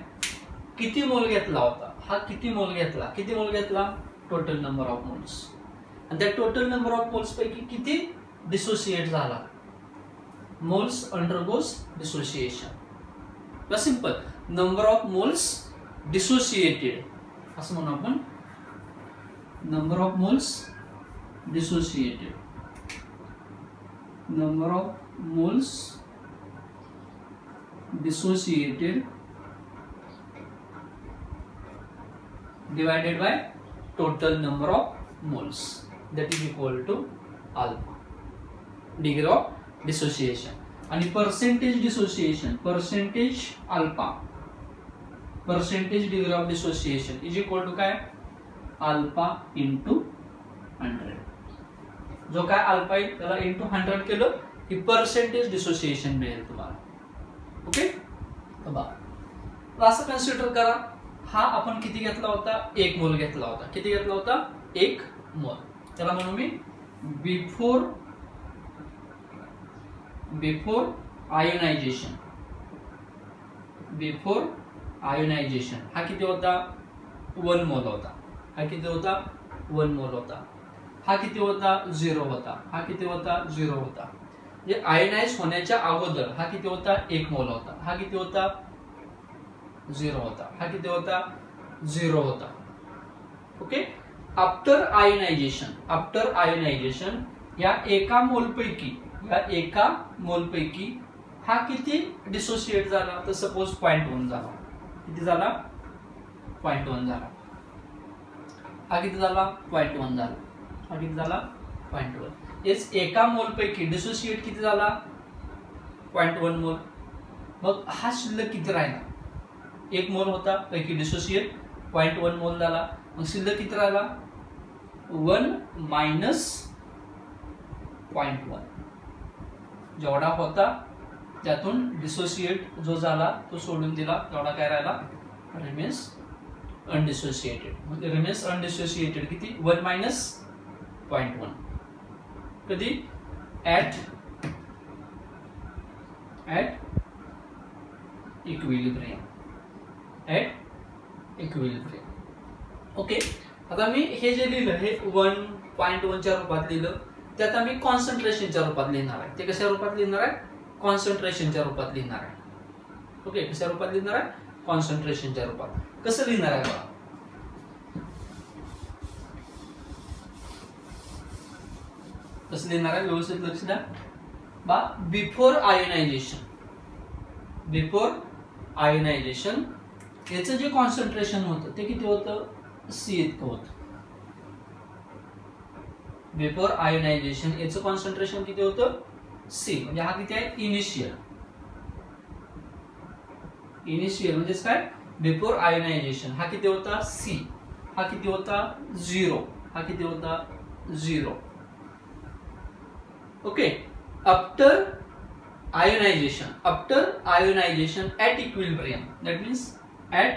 Speaker 1: किती मोल घेतला होता, हा किती मोल घेतला टोटल नंबर ऑफ मोल्स, आणि त्या टोटल नंबर ऑफ मोल्स पैकी किती डिसोसिएट झाला, moles undergoes dissociation. Simple number of moles dissociated असं म्हणू आपण, number of moles dissociated, number of moles dissociated divided by total number of moles, that is equal to alpha, degree of dissociation. आणि percentage dissociation, percentage alpha, percentage degree of dissociation is equal to काय alpha into 100. जो काय alpha आहे त्याला into 100 केलं की percentage dissociation मिळेल तुम्हाला. ओके, असं कन्सिडर करा. हा आपण किती घेतला होता, 1 मोल घेतला होता. किती घेतला होता, 1 मोल. त्याला म्हणू मी बिफोर आयोनायझेशन. बिफोर आयोनायझेशन हा किती होता, 1 मोल होता. हा किती होता, 1 मोल होता. हा किती होता, 0 होता. हा किती होता, 0 होता. म्हणजे आयोनाइज होण्याच्या अगोदर हा किती होता, 1 मोल होता. हा किती होता, 0 होता. हा किती होता, 0 होता. ओके, आफ्टर आयोनायझेशन या एका मोल पैकी हा किती डिसोसिएट झाला, तर सपोज 0.1 झाला. किती झाला, 0.1 झाला. हा किती झाला, 0.1 झाला. हा किती झाला, 0.1. हेच एका मोल पैकी डिसोसिएट किती झाला, 0.1 मोल. मग हा शिल्लक किती राहिला, 1 मोल होता पैकी डिसोसिएट 0.1 मोल झाला. मग शिल्लक किती राहिला, 1 मायनस 0.1. जेवढा होता त्यातून डिसोसिएट जो झाला तो सोडून दिला, तेवढा काय राहिला, रिमेन्स अनडिसोसिएटेड. म्हणजे रिमेन्स अनडिसोसिएटेड किती, 1 मायनस 0.1. कधी, ऍट इक्विलिब्रियम. ओके, आता मी हे जे लिहिलं हे 1.1च्या रूपात लिहिलं, त्यात आम्ही कॉन्सन्ट्रेशनच्या रूपात लिहिणार आहे. ते कशा रूपात लिहिणार आहे, कॉन्सन्ट्रेशनच्या रूपात लिहिणार आहे. ओके, कशा रूपात लिहिणार आहे, कॉन्सन्ट्रेशनच्या रूपात. कसं लिहिणार आहे बघा, कसं लिहिणार आहे व्यवस्थित लक्ष द्या बा. बिफोर आयोनायझेशन याचं जे कॉन्सन्ट्रेशन होतं ते किती होतं, C इतकं होतं. बिफोर आयोनायझेशन याचं कॉन्सन्ट्रेशन किती होतं, C. म्हणजे हा किती आहे, इनिशियल म्हणजेच काय, बिफोर आयोनायझेशन हा किती होता, C. हा किती होता, 0. हा किती होता, 0. Okay, after ionization at equilibrium, that means at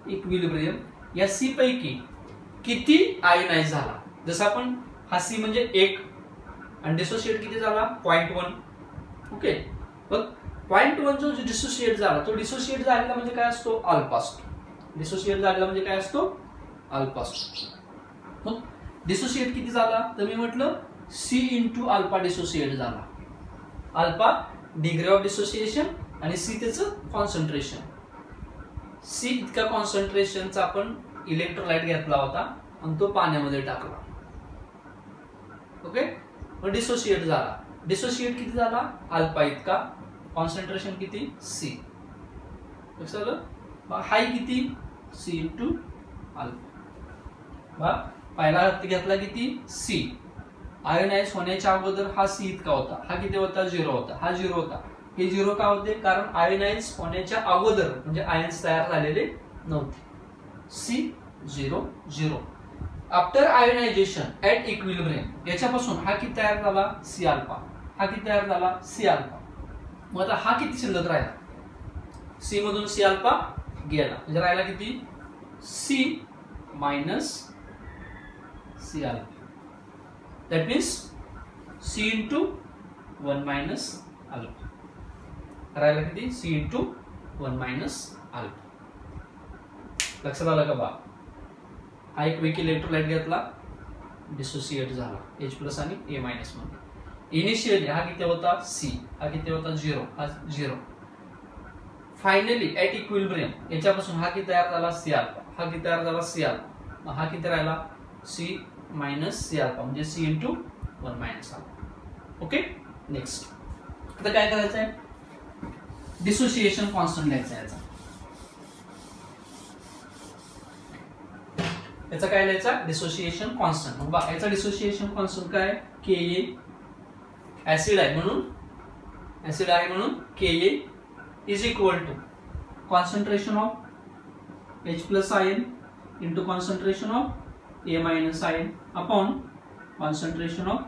Speaker 1: equilibrium या C पैकी किती आयोनाइज झाला. जसं आपण हा C म्हणजे 1 आणि डिसोसिएट किती झाला, 0.1. ओके, मग 0.1 जो डिसोसिएट झाला तो डिसोसिएट झालेला म्हणजे काय असतो, अल्फा असतो. डिसोसिएट झालेला म्हणजे काय असतो, अल्फा असतो. मग डिसोसिएट किती झाला, तर मी म्हटलं C इंटू अल्फा डिसोसिएट झाला. अल्फा डिग्री ऑफ डिसोसिएशन आणि C त्याचं कॉन्सन्ट्रेशन. C इतका कॉन्सन्ट्रेशनचा आपण इलेक्ट्रोलाइट घेतला होता आणि तो पाण्यामध्ये टाकला. ओके, मग डिसोसिएट झाला. डिसोसिएट किती झाला, अल्फा इतका. कॉन्सन्ट्रेशन किती, C. मग हाय किती, C इंटू अल्फा. पहिला हात घेतला किती, C. आयोनाइज होण्याच्या अगोदर हा C इतका होता. हा किती होता, 0 होता. हा 0 होता. हे 0 का होते, कारण आयोनाइज होण्याच्या अगोदर म्हणजे आयन्स तयार झालेले नव्हते. C 0 0. After ionization at equilibrium याच्यापासून हा किती तयार झाला, C अल्फा. हा किती तयार झाला, C अल्फा. मग आता हा किती शिल्लक राहिला, C मधून C अल्फा गेला म्हणजे राहिला किती, C minus C alpha. That means C into 1 minus alpha. राहिला किती C इंटू 1 मायनस अल्फा. लक्षात आलं का बा? हा एक वेक इलेक्ट्रोलाइट घेतला, डिसोसिएट झाला H प्लस आणि A मायनस मध्ये. इनिशियली हा किती होता C, हा किती होता 0, हा 0. फायनली ऍट इक्विलिब्रियम याच्यापासून हा किती तयार झाला C अल्फा, हा किती तयार झाला C अल्फा, हा किती राहिला C मायनस C अल्फा म्हणजे C into 1 minus alpha. Okay. Next आता काय करायचं आहे, डिसोसिएशन कॉन्स्टंट लिहायचा आहे. याचा काय लिहायचा, डिसोसिएशन कॉन्स्टंट. मग बघा याचा डिसोसिएशन कॉन्स्टंट काय, Ka ऍसिड आहे म्हणून Ka is equal to concentration of H plus ion into concentration of A minus ion upon concentration of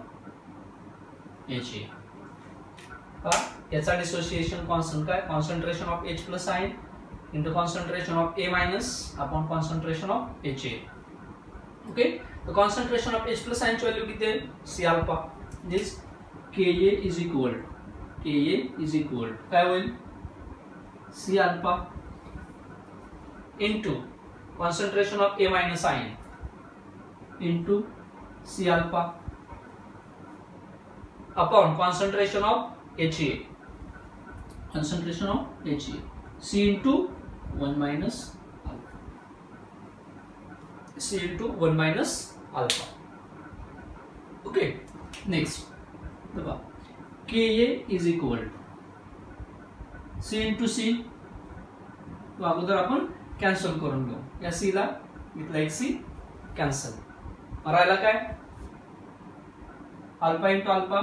Speaker 1: HA. याचा डिसोसिएशन कॉन्स्टंट काय, concentration of H plus ion into concentration of A minus upon concentration of HA. Okay. तर concentration of H plus आयनची value किती आहे C alpha. This Ka is equal काय होईल C alpha into concentration of A minus ion into C alpha upon concentration of HA, C into 1 minus alpha. Okay. Next बघा Ka is equal C into C, तो अगोदर आपण cancel करून घेऊ. या C ला इथला एक C कॅन्सल, राहिला काय alpha into alpha,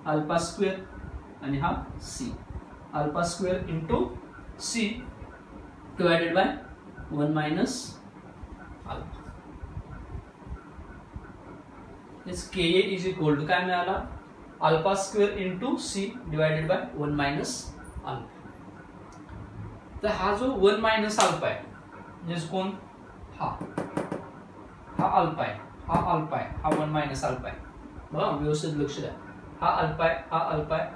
Speaker 1: alpha square आणि हा C, alpha square into C divided by 1 minus alpha. Ka is equal to काय मिळाला, alpha square into C divided by 1 minus alpha. तर हा जो 1 मायनस अल्फा आहे म्हणजे कोण, हा अल्फा आहे, हा 1 मायनस अल्फा आहे. बघा व्यवस्थित लक्ष द्या, हा अल्फा आहे, हा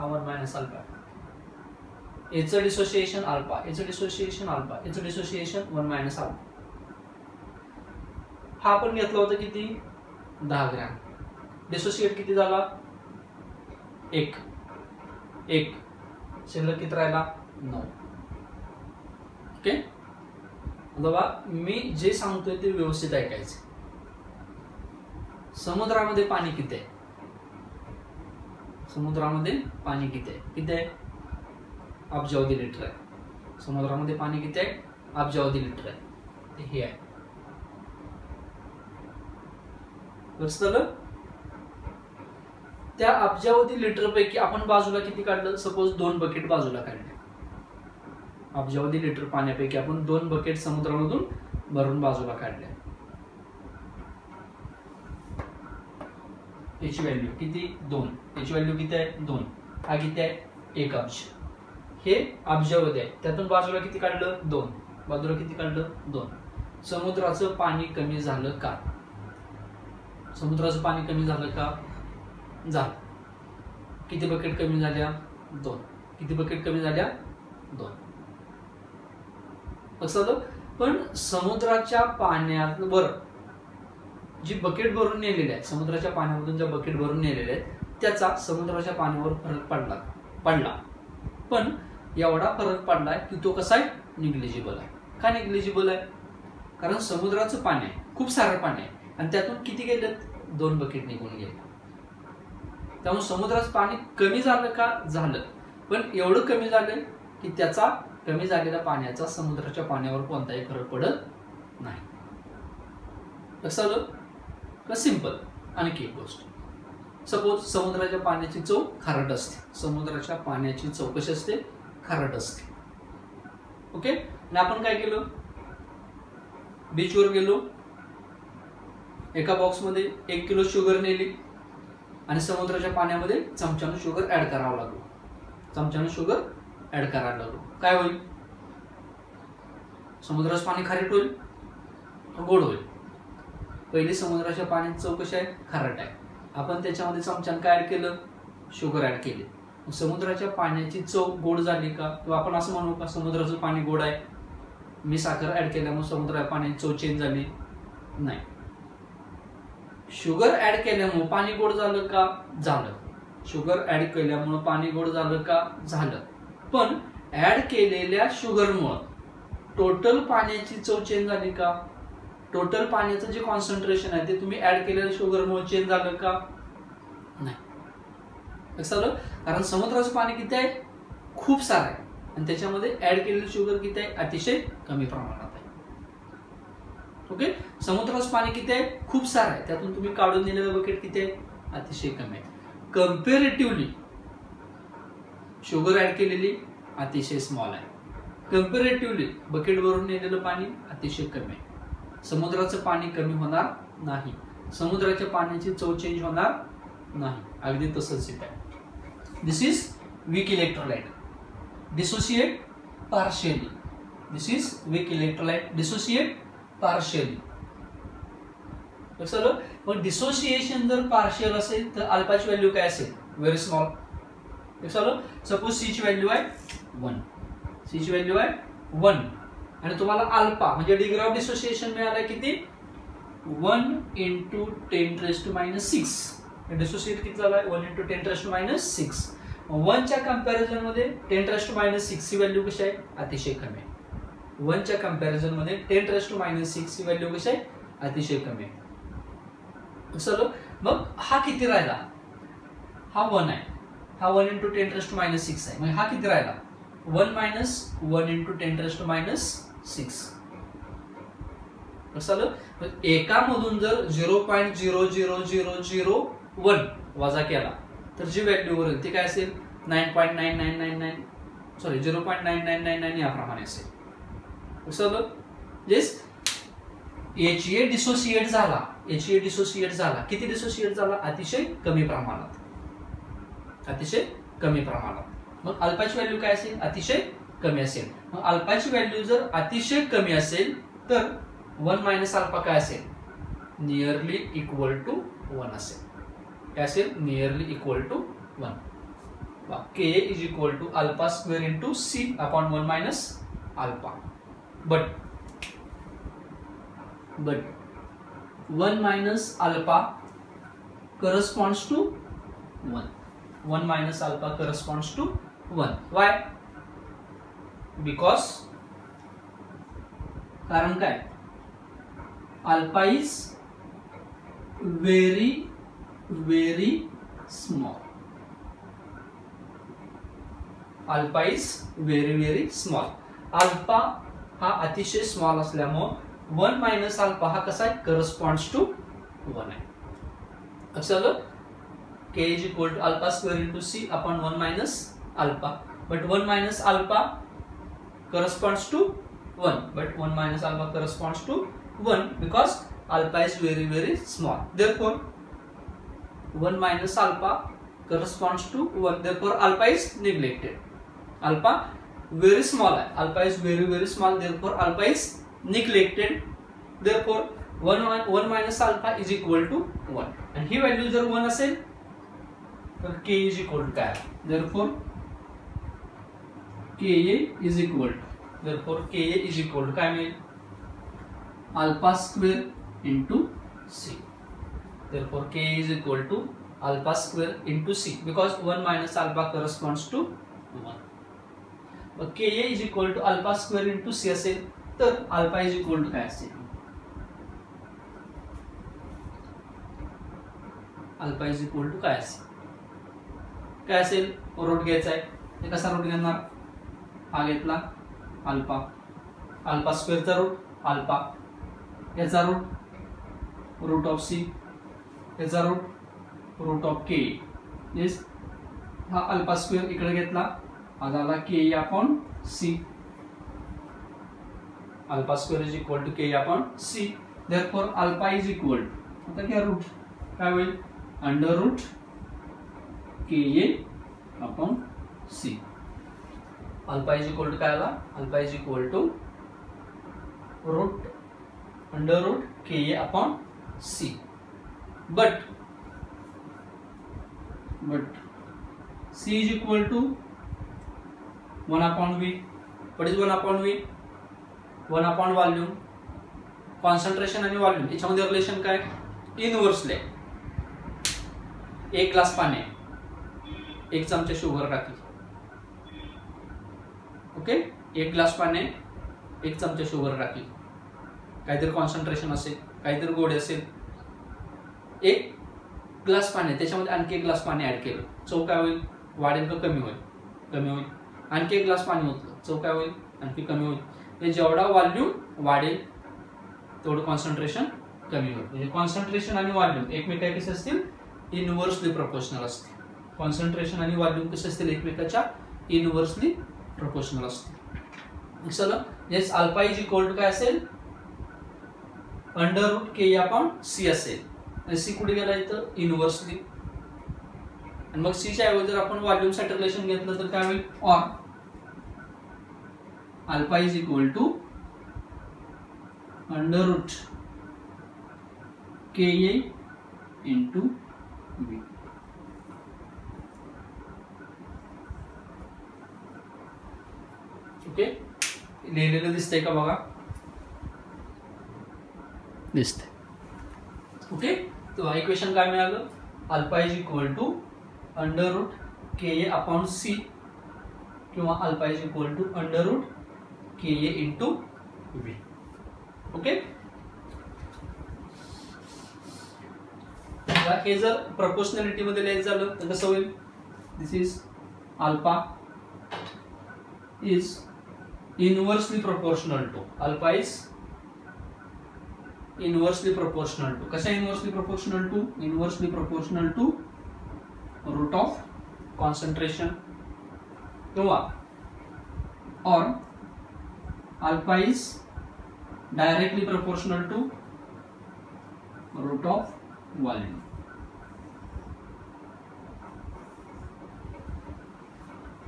Speaker 1: 1 मायनस अल्फा आहे. याचं डिसोसिएशन अल्फा, याचं डिसोसिएशन 1 मायनस अल्फा. हा आपण घेतला होता किती 10 ग्रॅम. डिसोसिएट किती झाला 1 शिल्लक किती राहिला 9. ओके. बाबा मी जे सांगतोय ते व्यवस्थित ऐकायचं. समुद्रामध्ये पाणी किती आहे, किती आहे अब्जावधी लिटर आहे. समुद्रामध्ये पाणी किती आहे, अब्जावधी लिटर आहे. हे आहे झालं. त्या अब्जावधी लिटर पैकी आपण बाजूला किती काढलं, सपोज 2 बकेट बाजूला काढले. अब्जावधी लिटर पाण्यापैकी आपण 2 बकेट समुद्रामधून भरून बाजूला काढले. याची व्हॅल्यू किती 2, याची व्हॅल्यू किती आहे 2, हा किती आहे 1 अब्ज. हे अब्जावधी आहे. त्यातून बाजूला किती काढलं 2, बाजूला किती काढलं 2. समुद्राचं पाणी कमी झालं का, समुद्राचं पाणी कमी झालं का, झालं. किती बकेट कमी झाल्या 2, किती बकेट कमी झाल्या 2. लक्षात. पण समुद्राच्या पाण्यावर जी बकेट भरून नेलेली आहे, समुद्राच्या पाण्यामधून ज्या बकेट भरून नेलेल्या आहेत त्याचा समुद्राच्या पाण्यावर फरक पडला. पण एवढा फरक पडलाय की तो कसा आहे निग्लिजिबल आहे. का निग्लिजिबल आहे, कारण समुद्राचं पाणी आहे, खूप सारं पाणी आहे आणि त्यातून किती गेलं 2 बकेट निघून गेले. त्यामुळे समुद्राचं पाणी कमी झालं का, झालं. पण एवढं कमी झालं की त्याचा कमी झालेल्या पाण्याचा समुद्राच्या पाण्यावर कोणताही फरक पडत नाही. लक्षात आलं का. सिंपल. आणखी एक गोष्ट, सपोज समुद्राच्या पाण्याची चव खारट असते, समुद्राच्या पाण्याची चव कशी असते खारट असते. ओके. आणि आपण काय केलं, बीचवर गेलो, एका बॉक्समध्ये 1 किलो शुगर नेली आणि समुद्राच्या पाण्यामध्ये चमच्यानं शुगर ऍड करावं लागलो, काय होईल, समुद्राचं पाणी खारट होईल गोड होईल. पहिली समुद्राच्या पाण्याची चव कशी आहे खारट आहे. आपण त्याच्यामध्ये चमच्यानं काय ऍड केलं, शुगर ऍड केली. समुद्राच्या पाण्याची चव गोड झाली का? किंवा आपण असं म्हणू का समुद्राचं पाणी गोड आहे, मी साखर ऍड केल्यामुळे समुद्राच्या पाण्याची चव चेंज झाली? नाही. शुगर ऍड केल्यामुळे पाणी गोड झालं का? झालं. शुगर ऍड केल्यामुळे पाणी गोड झालं का? झालं. पण ऍड केलेल्या शुगरमुळे टोटल पाण्याची चव चेंज झाली का? टोटल पाण्याचं जे कॉन्सन्ट्रेशन आहे ते तुम्ही ऍड केलेल्या शुगरमुळे चेंज झालं का? नाही. कसं? कारण समुद्राचं पाणी किती आहे? खूप सारं आहे आणि त्याच्यामध्ये ऍड केलेलं शुगर किती आहे? अतिशय कमी प्रमाणात आहे. ओके. समुद्राचं पाणी किती आहे? खूप सारं आहे. त्यातून तुम्ही काढून दिलेलं बकेट किती आहे? अतिशय कमी आहे. कंपॅरेटिव्हली शुगर ऍड केलेली अतिशय स्मॉल आहे. कंपॅरेटिव्हली बकेट भरून नेलेलं पाणी अतिशय कमी आहे. समुद्राचं पाणी कमी होणार नाही. समुद्राच्या पाण्याची चव चेंज होणार नाही. अगदी तसंच इथे आहे. This is weak electrolyte. Dissociate partially. This is weak electrolyte. Dissociate partially. लक्षात आलं? पण डिसोसिएशन जर पार्शियल असेल तर अल्फाची व्हॅल्यू काय असेल? Very small. लक्षात आलं? सपोज सी ची व्हॅल्यू आहे 1. सी ची व्हॅल्यू आहे 1 आणि तुम्हाला अल्फा म्हणजे डिग्री ऑफ डिसोसिएशन मिळाला किती? 1 × 10⁻⁶. डिसोसिएट किती झाला? 1 × 10⁻⁶. 1 च्या कंपॅरिझन मध्ये 10⁻⁶ ही व्हॅल्यू कशी आहे? अतिशय कमी आहे. 1 च्या कंपॅरिझन मध्ये 10⁻⁶ ही व्हॅल्यू कशी आहे? अतिशय कमी आहे. चलो मग हा किती राहिला? हा 1 आहे. हा 1 × 10⁻⁶ आहे. मग हा किती राहिला? 1 - 1 × 10⁻⁶. कसं आलं? एकामधून जर 0.00001 वजा केला तर जी व्हॅल्यू वरेल ती काय असेल? 9.9999 सॉरी 0.9999 याप्रमाणे असेल. कसं आलं? येस. HA डिसोसिएट झाला. HA डिसोसिएट झाला. किती डिसोसिएट झाला? अतिशय कमी प्रमाणात. अतिशय कमी प्रमाणात. मग अल्फाची व्हॅल्यू काय असेल? अतिशय कमी असेल. मग अल्फाची व्हॅल्यू जर अतिशय कमी असेल तर 1 - अल्फा काय असेल? नियरली इक्वल टू 1 असेल. काय असेल? Nearly equal to 1. Ka is equal to alpha square into C upon 1 minus alpha. But 1 minus alpha corresponds to 1. 1 minus alpha corresponds to 1. Why? Because कारण काय? Alpha is very small. Alpha is very small. Alpha हा अतिशय small असल्यामुळे 1 - alpha हा कसा आहे? Corresponds to 1 आहे. लक्षात आलं? K is equal to alpha square into C upon 1 - alpha. But 1 - alpha corresponds to 1. But 1 - alpha corresponds to 1 because alpha is very small. Therefore 1 - alpha corresponds to 1. Therefore alpha is neglected. Alpha very small है. Alpha is very small. Therefore alpha is neglected. Therefore 1 minus alpha is equal to 1. And he value जर 1 असेल तर K is equal to काय? Therefore Ka is equal to. Therefore Ka is equal to काय मिळेल? Alpha square into C. Therefore Ka is equal to alpha square into C because 1 minus alpha corresponds to 1. Ka is equal to alpha square into C असेल तर alpha is equal to काय असेल? alpha is equal to काय असेल? काय असेल? Route घ्यायचा आहे. हे कसा रूट घेणार? हा घेतला अल्फा. अल्फा स्क्वेअरचा रूट अल्फा. याचा रूट रूट ऑफ सी. याचा रूट ऑफ के. येस. हा अल्फा स्क्वेअर इकडे घेतला. हा झाला K upon C. Alpha square is equal to K upon C. Therefore alpha is equal to आता क्या रूट काय होईल? Under root K upon C. Alpha is equal to काय आला? Alpha is equal to root under root K upon C. But C is equal to 1 upon V. What is 1 upon V? 1 upon volume. Concentration आणि volume याच्यामध्ये relation काय? Inversely. 1 glass पाणी, 1 चमचा sugar टाकली. Okay, 1 glass पाणी, 1 चमचा sugar टाकली. काहीतरी कॉन्सन्ट्रेशन असेल, काहीतरी गोड असेल. 1 ग्लास पाणी, त्याच्यामध्ये आणखी 1 ग्लास पाणी ऍड केलं, चव काय होईल? वाढेल का कमी होईल? कमी होईल. आणखी 1 ग्लास पाणी होतं, चव काय होईल? आणखी कमी होईल. म्हणजे जेवढा व्हॉल्यूम वाढेल तेवढं कॉन्सन्ट्रेशन कमी होईल. म्हणजे कॉन्सन्ट्रेशन आणि व्हॉल्यूम एकमेकांना कसे असतील? इनव्हर्सली प्रोपोर्शनल असतील. कॉन्सन्ट्रेशन आणि व्हॉल्यूम कसे असतील? एकमेकाच्या इनव्हर्सली प्रोपोर्शनल असतील. चला, yes alpha is equal to काय असेल? Under root K upon C असेल. आणि सी कुठे गेला इथं? इनव्हर्सली. आणि मग सी च्या ऐवजी जर आपण व्हॉल्यूम साठी रिलेशन घेतलं तर काय होईल? Or alpha is equal to under root K into V. Okay, लिहिलेलं दिसतंय का बघा? दिसतंय. ओके, तो इक्वेशन काय मिळालं? Alpha is equal to under root K upon C किंवा alpha is equal to under root K into V. Okay, हे जर प्रपोर्शनॅलिटी मध्ये लिहायचं झालं तर कसं होईल? This is alpha is inversely proportional to. Alpha is inversely proportional to. कशा inversely proportional to? Inversely proportional to root of concentration किंवा और alpha is directly proportional to root of volume.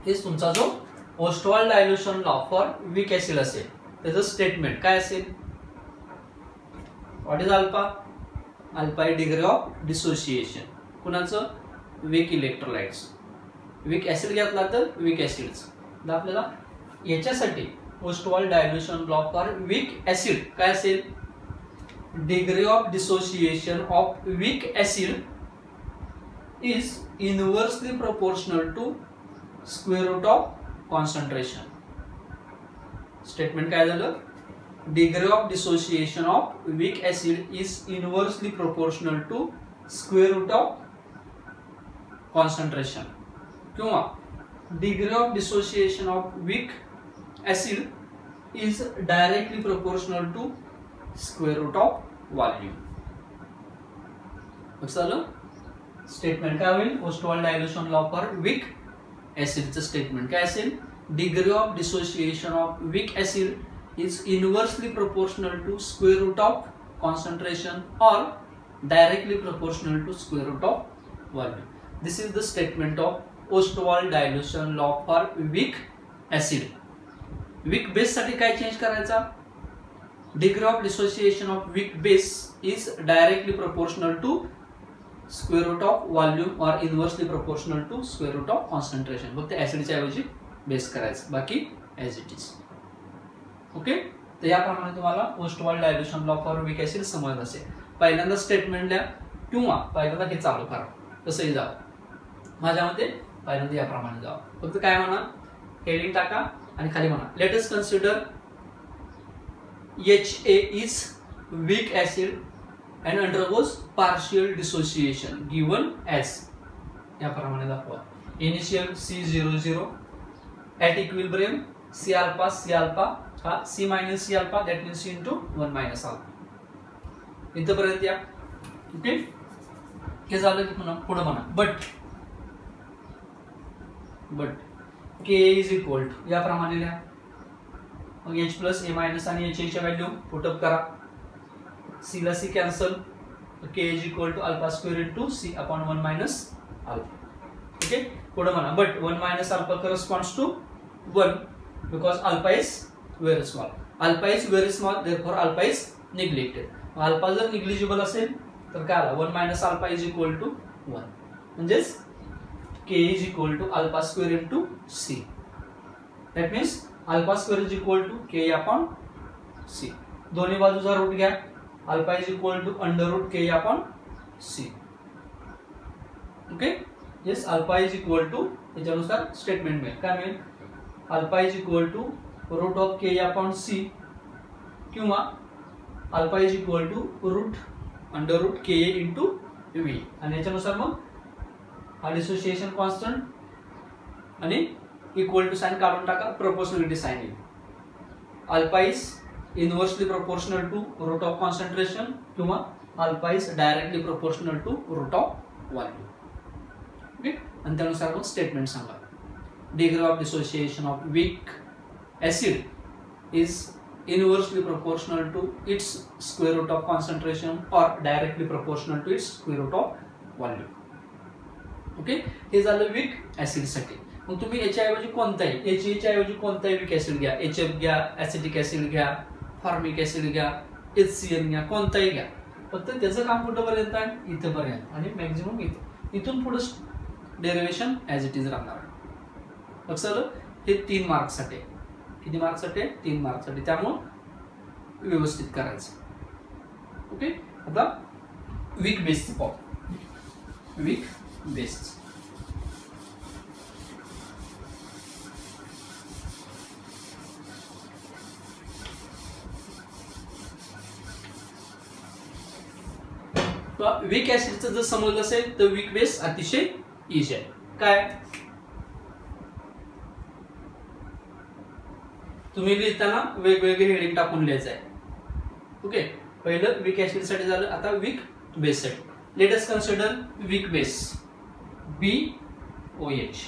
Speaker 1: हेच तुमचा जो Ostwald dilution law for weak acid असेल त्याचं statement काय असेल? What is alpha? Alpha is degree of dissociation. कुणाचं? Weak electrolytes. वीक ऍसिड घेतला तर वीक ऍसिड्स. आपल्याला याच्यासाठी Ostwald dilution law for weak acid काय असेल? Degree of dissociation of weak acid is inversely proportional to square root of concentration. Statement काय झालं? Degree of dissociation of weak acid is inversely proportional to square root of concentration किंवा degree of dissociation of weak acid is directly proportional to square root of volume. झालं statement काय होईल? Ostwald dilution law for weak ऍसिडचं statement काय असेल? Degree of dissociation of weak acid is inversely proportional to square root of concentration और directly proportional to square root of volume. This is the statement of Ostwald dilution law for weak acid. Weak base साठी काय change करायचा? Degree of dissociation of weak base is directly proportional to square root of volume और inversely proportional to square root of concentration. फक्त ऍसिडच्या ऐवजी base करायचं, बाकी as it is. Okay, तर याप्रमाणे तुम्हाला Ostwald dilution law for weak acid समजत असेल. पहिल्यांदा स्टेटमेंट द्या किंवा पहिल्यांदा हे चालू करा, कसंही जावं. माझ्या मते पहिल्यांदा याप्रमाणे जावं. फक्त काय म्हणा? हेडिंग टाका आणि खाली म्हणा late us consider HA is weak acid and undergoes partial dissociation given as याप्रमाणे दाखवा. Initial C00 at equilibrium C alpha हा C minus C alpha that means C into 1 minus alpha. इथपर्यंत या. ओके, हे झालं की पुढे म्हणा but K is equal to याप्रमाणे लिहा. मग H प्लस A मायनस आणि HA च्या व्हॅल्यू पुटअप करा. C ला C cancel, K is equal to alpha square into C upon 1 minus alpha. Okay, पुढे म्हणा but 1 minus alpha corresponds to 1 because alpha is very small. Alpha is very small therefore alpha is neglected. Alpha जर negligible असेल तर काय आला? 1 minus alpha is equal to 1. म्हणजेच k is equal to alpha square into c. That means alpha square is equal to k upon c. दोन्ही बाजूचा root घ्या. Alpha is equal to under root K upon C. Okay. Yes, alpha is equal to याच्यानुसार statement मिळेल. काय मिळेल? Alpha is equal to root of K upon C किंवा alpha is equal to root under root K into V. आणि याच्यानुसार मग हा dissociation constant आणि इक्वल टू साइन काढून टाका. प्रोपोर्शनलिटी साइन येईल. Alpha is inversely proportional to root of concentration किंवा alpha is directly proportional to root of value. Okay. आणि त्यानुसार मग स्टेटमेंट सांगा. Degree of dissociation of weak acid is inversely proportional to its square root of concentration और directly proportional to its square root of value. Okay. हे झालं weak acid साठी. मग तुम्ही याच्या ऐवजी कोणताही ऐवजी कोणताही वीक ऍसिड घ्या. HF घ्या, ऍसिटिक ऍसिड घ्या, फॉर्मिक ऍसिड घ्या, HCl घ्या, कोणताही घ्या. फक्त त्याचं काम कुठंपर्यंत आहे? इथंपर्यंत. आणि मॅक्झिमम इथून पुढे डेरिव्हेशन ऍज इट इज राहणार. लक्षात आलं? हे 3 मार्क्ससाठी. किती मार्क्ससाठी? 3 मार्क्ससाठी. त्यामुळं व्यवस्थित करायचं. ओके. आता वीक बेसचं पाहू. वीक बेस वीक ऍसिडचं जर समजलं असेल तर वीक बेस अतिशय इझी आहे. काय तुम्ही लिहिताना वेगवेगळे हेडिंग टाकून लिहायचं आहे. ओके. पहिलं वीक ऍसिड साठी झालं. आता वीक बेस साठी let us consider weak base BOH.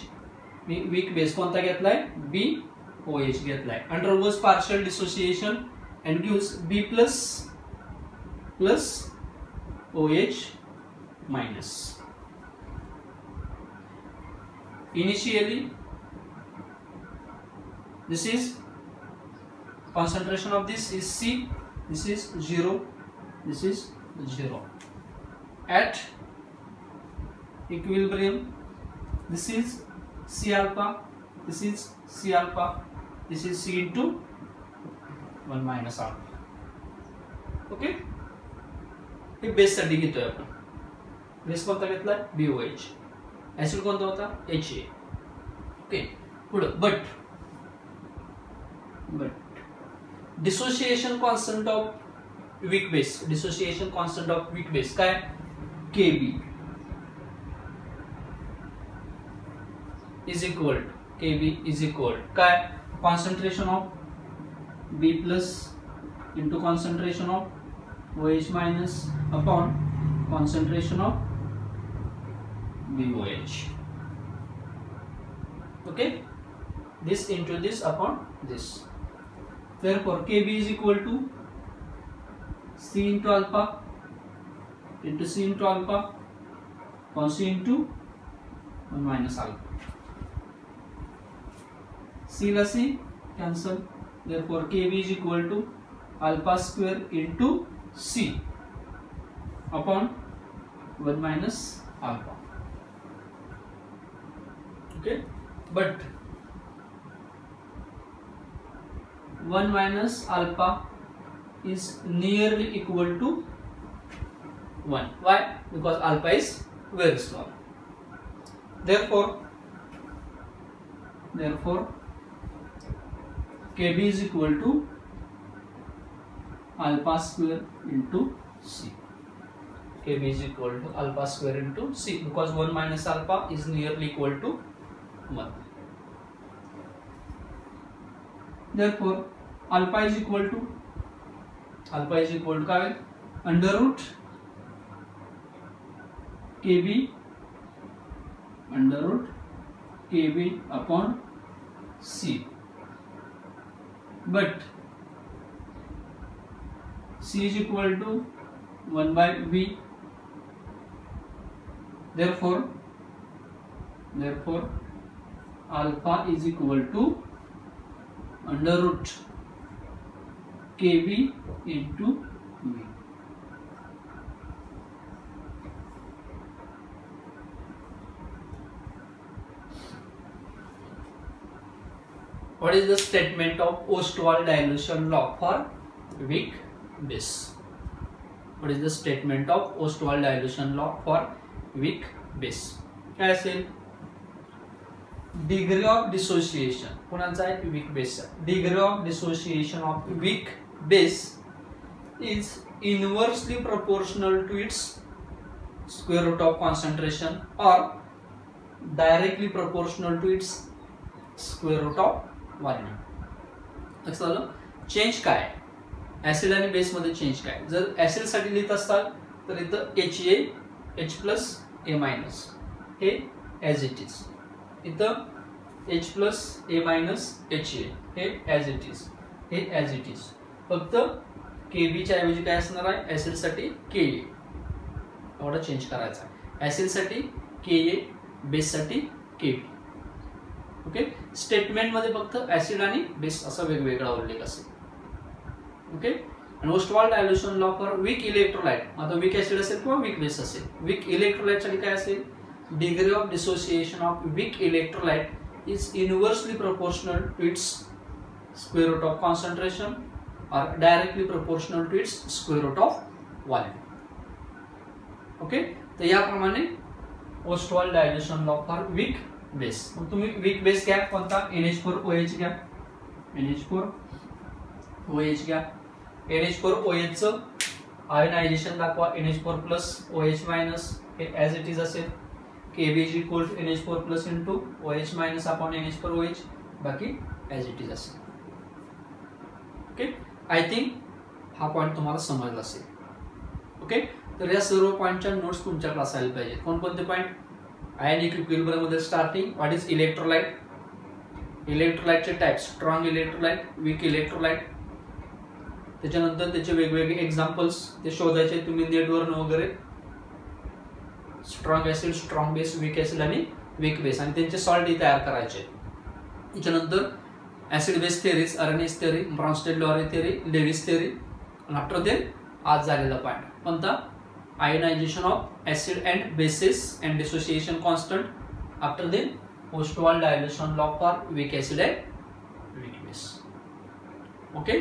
Speaker 1: मी वीक बेस कोणता घेतलाय? BOH घेतलाय. Undergoes partial dissociation and gives B plus OH minus. Initially, this is concentration of this is C. This is 0. This is 0. At equilibrium, this is C alpha. This is C alpha. This is C into 1 minus alpha. Okay. हे base साठी घेतोय आपण. Base कोणता घेतलाय? BOH. Acid कोणता होता? HA. ओके. पुढे but dissociation constant of weak base. Dissociation constant of weak base काय? KB इज इक्वल काय? Concentration of B plus into concentration of OH minus upon concentration of BOH. Okay. This into this upon this. Therefore, KB is equal to C into alpha into C into alpha upon C into 1 minus alpha. C la C cancel. Therefore, KB is equal to alpha square into C upon 1 minus alpha. Okay. But 1 minus alpha is nearly equal to 1. Why? Because alpha is very small. Therefore KB is equal to alpha square into C. KB is equal to alpha square into C because 1 minus alpha is nearly equal to 1. Therefore, alpha is equal to क्या है? Under root KB upon C. But C is equal to 1 by V. Therefore alpha is equal to under root KB into V. What is the statement of Ostwald dilution law for weak base? What is the statement of Ostwald dilution law for weak base? काय असेल? Degree of dissociation कोणाचा आहे? Weak base. Degree of dissociation of weak base is inversely proportional to its square root of concentration और directly proportional to its square root of volume. लक्षात आलं? Change काय? Acid आणि base मध्ये change काय? जर ऍसिड साठी लिहित असताल तर इथं H प्लस A मायनस हे ॲज इट इज, इथं H plus A minus HA हे ॲज इट इज, हे ॲज इट इज. फक्त KB च्या ऐवजी काय असणार आहे? ऍसिड साठी Ka एवढा चेंज करायचा आहे. ऍसिड साठी Ka, बेस साठी Kb. ओके. स्टेटमेंट मध्ये फक्त ऍसिड आणि बेस असा वेगवेगळा उल्लेख असेल. ओके. आणि Ostwald dilution law for weak electrolyte, आता वीक ऍसिड असेल किंवा वीक बेस असेल. वीक इलेक्ट्रोलाइट साठी काय असेल? Degree of dissociation of weak electrolyte is inversely proportional to its square root of concentration और directly proportional to its square root of volume. Okay. तर याप्रमाणे Ostwald dilution law for weak base. मग तुम्ही weak base घ्या कोणता? NH4OH घ्या, NH4OH घ्या. NH4OH चं आयोनायझेशन दाखवा. NH4 प्लस OH मायनस हे ॲज इट इज असेल. Kb is equal to NH4 plus into OH minus upon NH4OH, बाकी ॲज इट इज असेल. ओके. आय थिंक हा पॉईंट तुम्हाला समजला असेल. ओके. तर या सर्व पॉईंटच्या नोट्स तुमच्याकडे असायला पाहिजे. कोणकोणते पॉईंट? आयनिक इक्विलिब्रियम मध्ये स्टार्टिंग, व्हॉट इज इलेक्ट्रोलाइट, इलेक्ट्रोलाइटचे types, strong electrolyte, weak electrolyte, त्याच्यानंतर त्याचे वेगवेगळे एक्झाम्पल्स ते शोधायचे तुम्ही नेटवरून वगैरे. Strong acid, strong base, weak acid आणि वीक बेस, आणि त्यांचे सॉल्ट तयार करायचे. त्याच्यानंतर acid base theories, Arrhenius theory, Bronsted Lowry theory, Lewis theory. आणि आफ्टर देन आज झालेला पॉईंट कोणता? Ionization of acid and bases and dissociation constant. After then Ostwald dilution law for weak acid and weak base. Okay.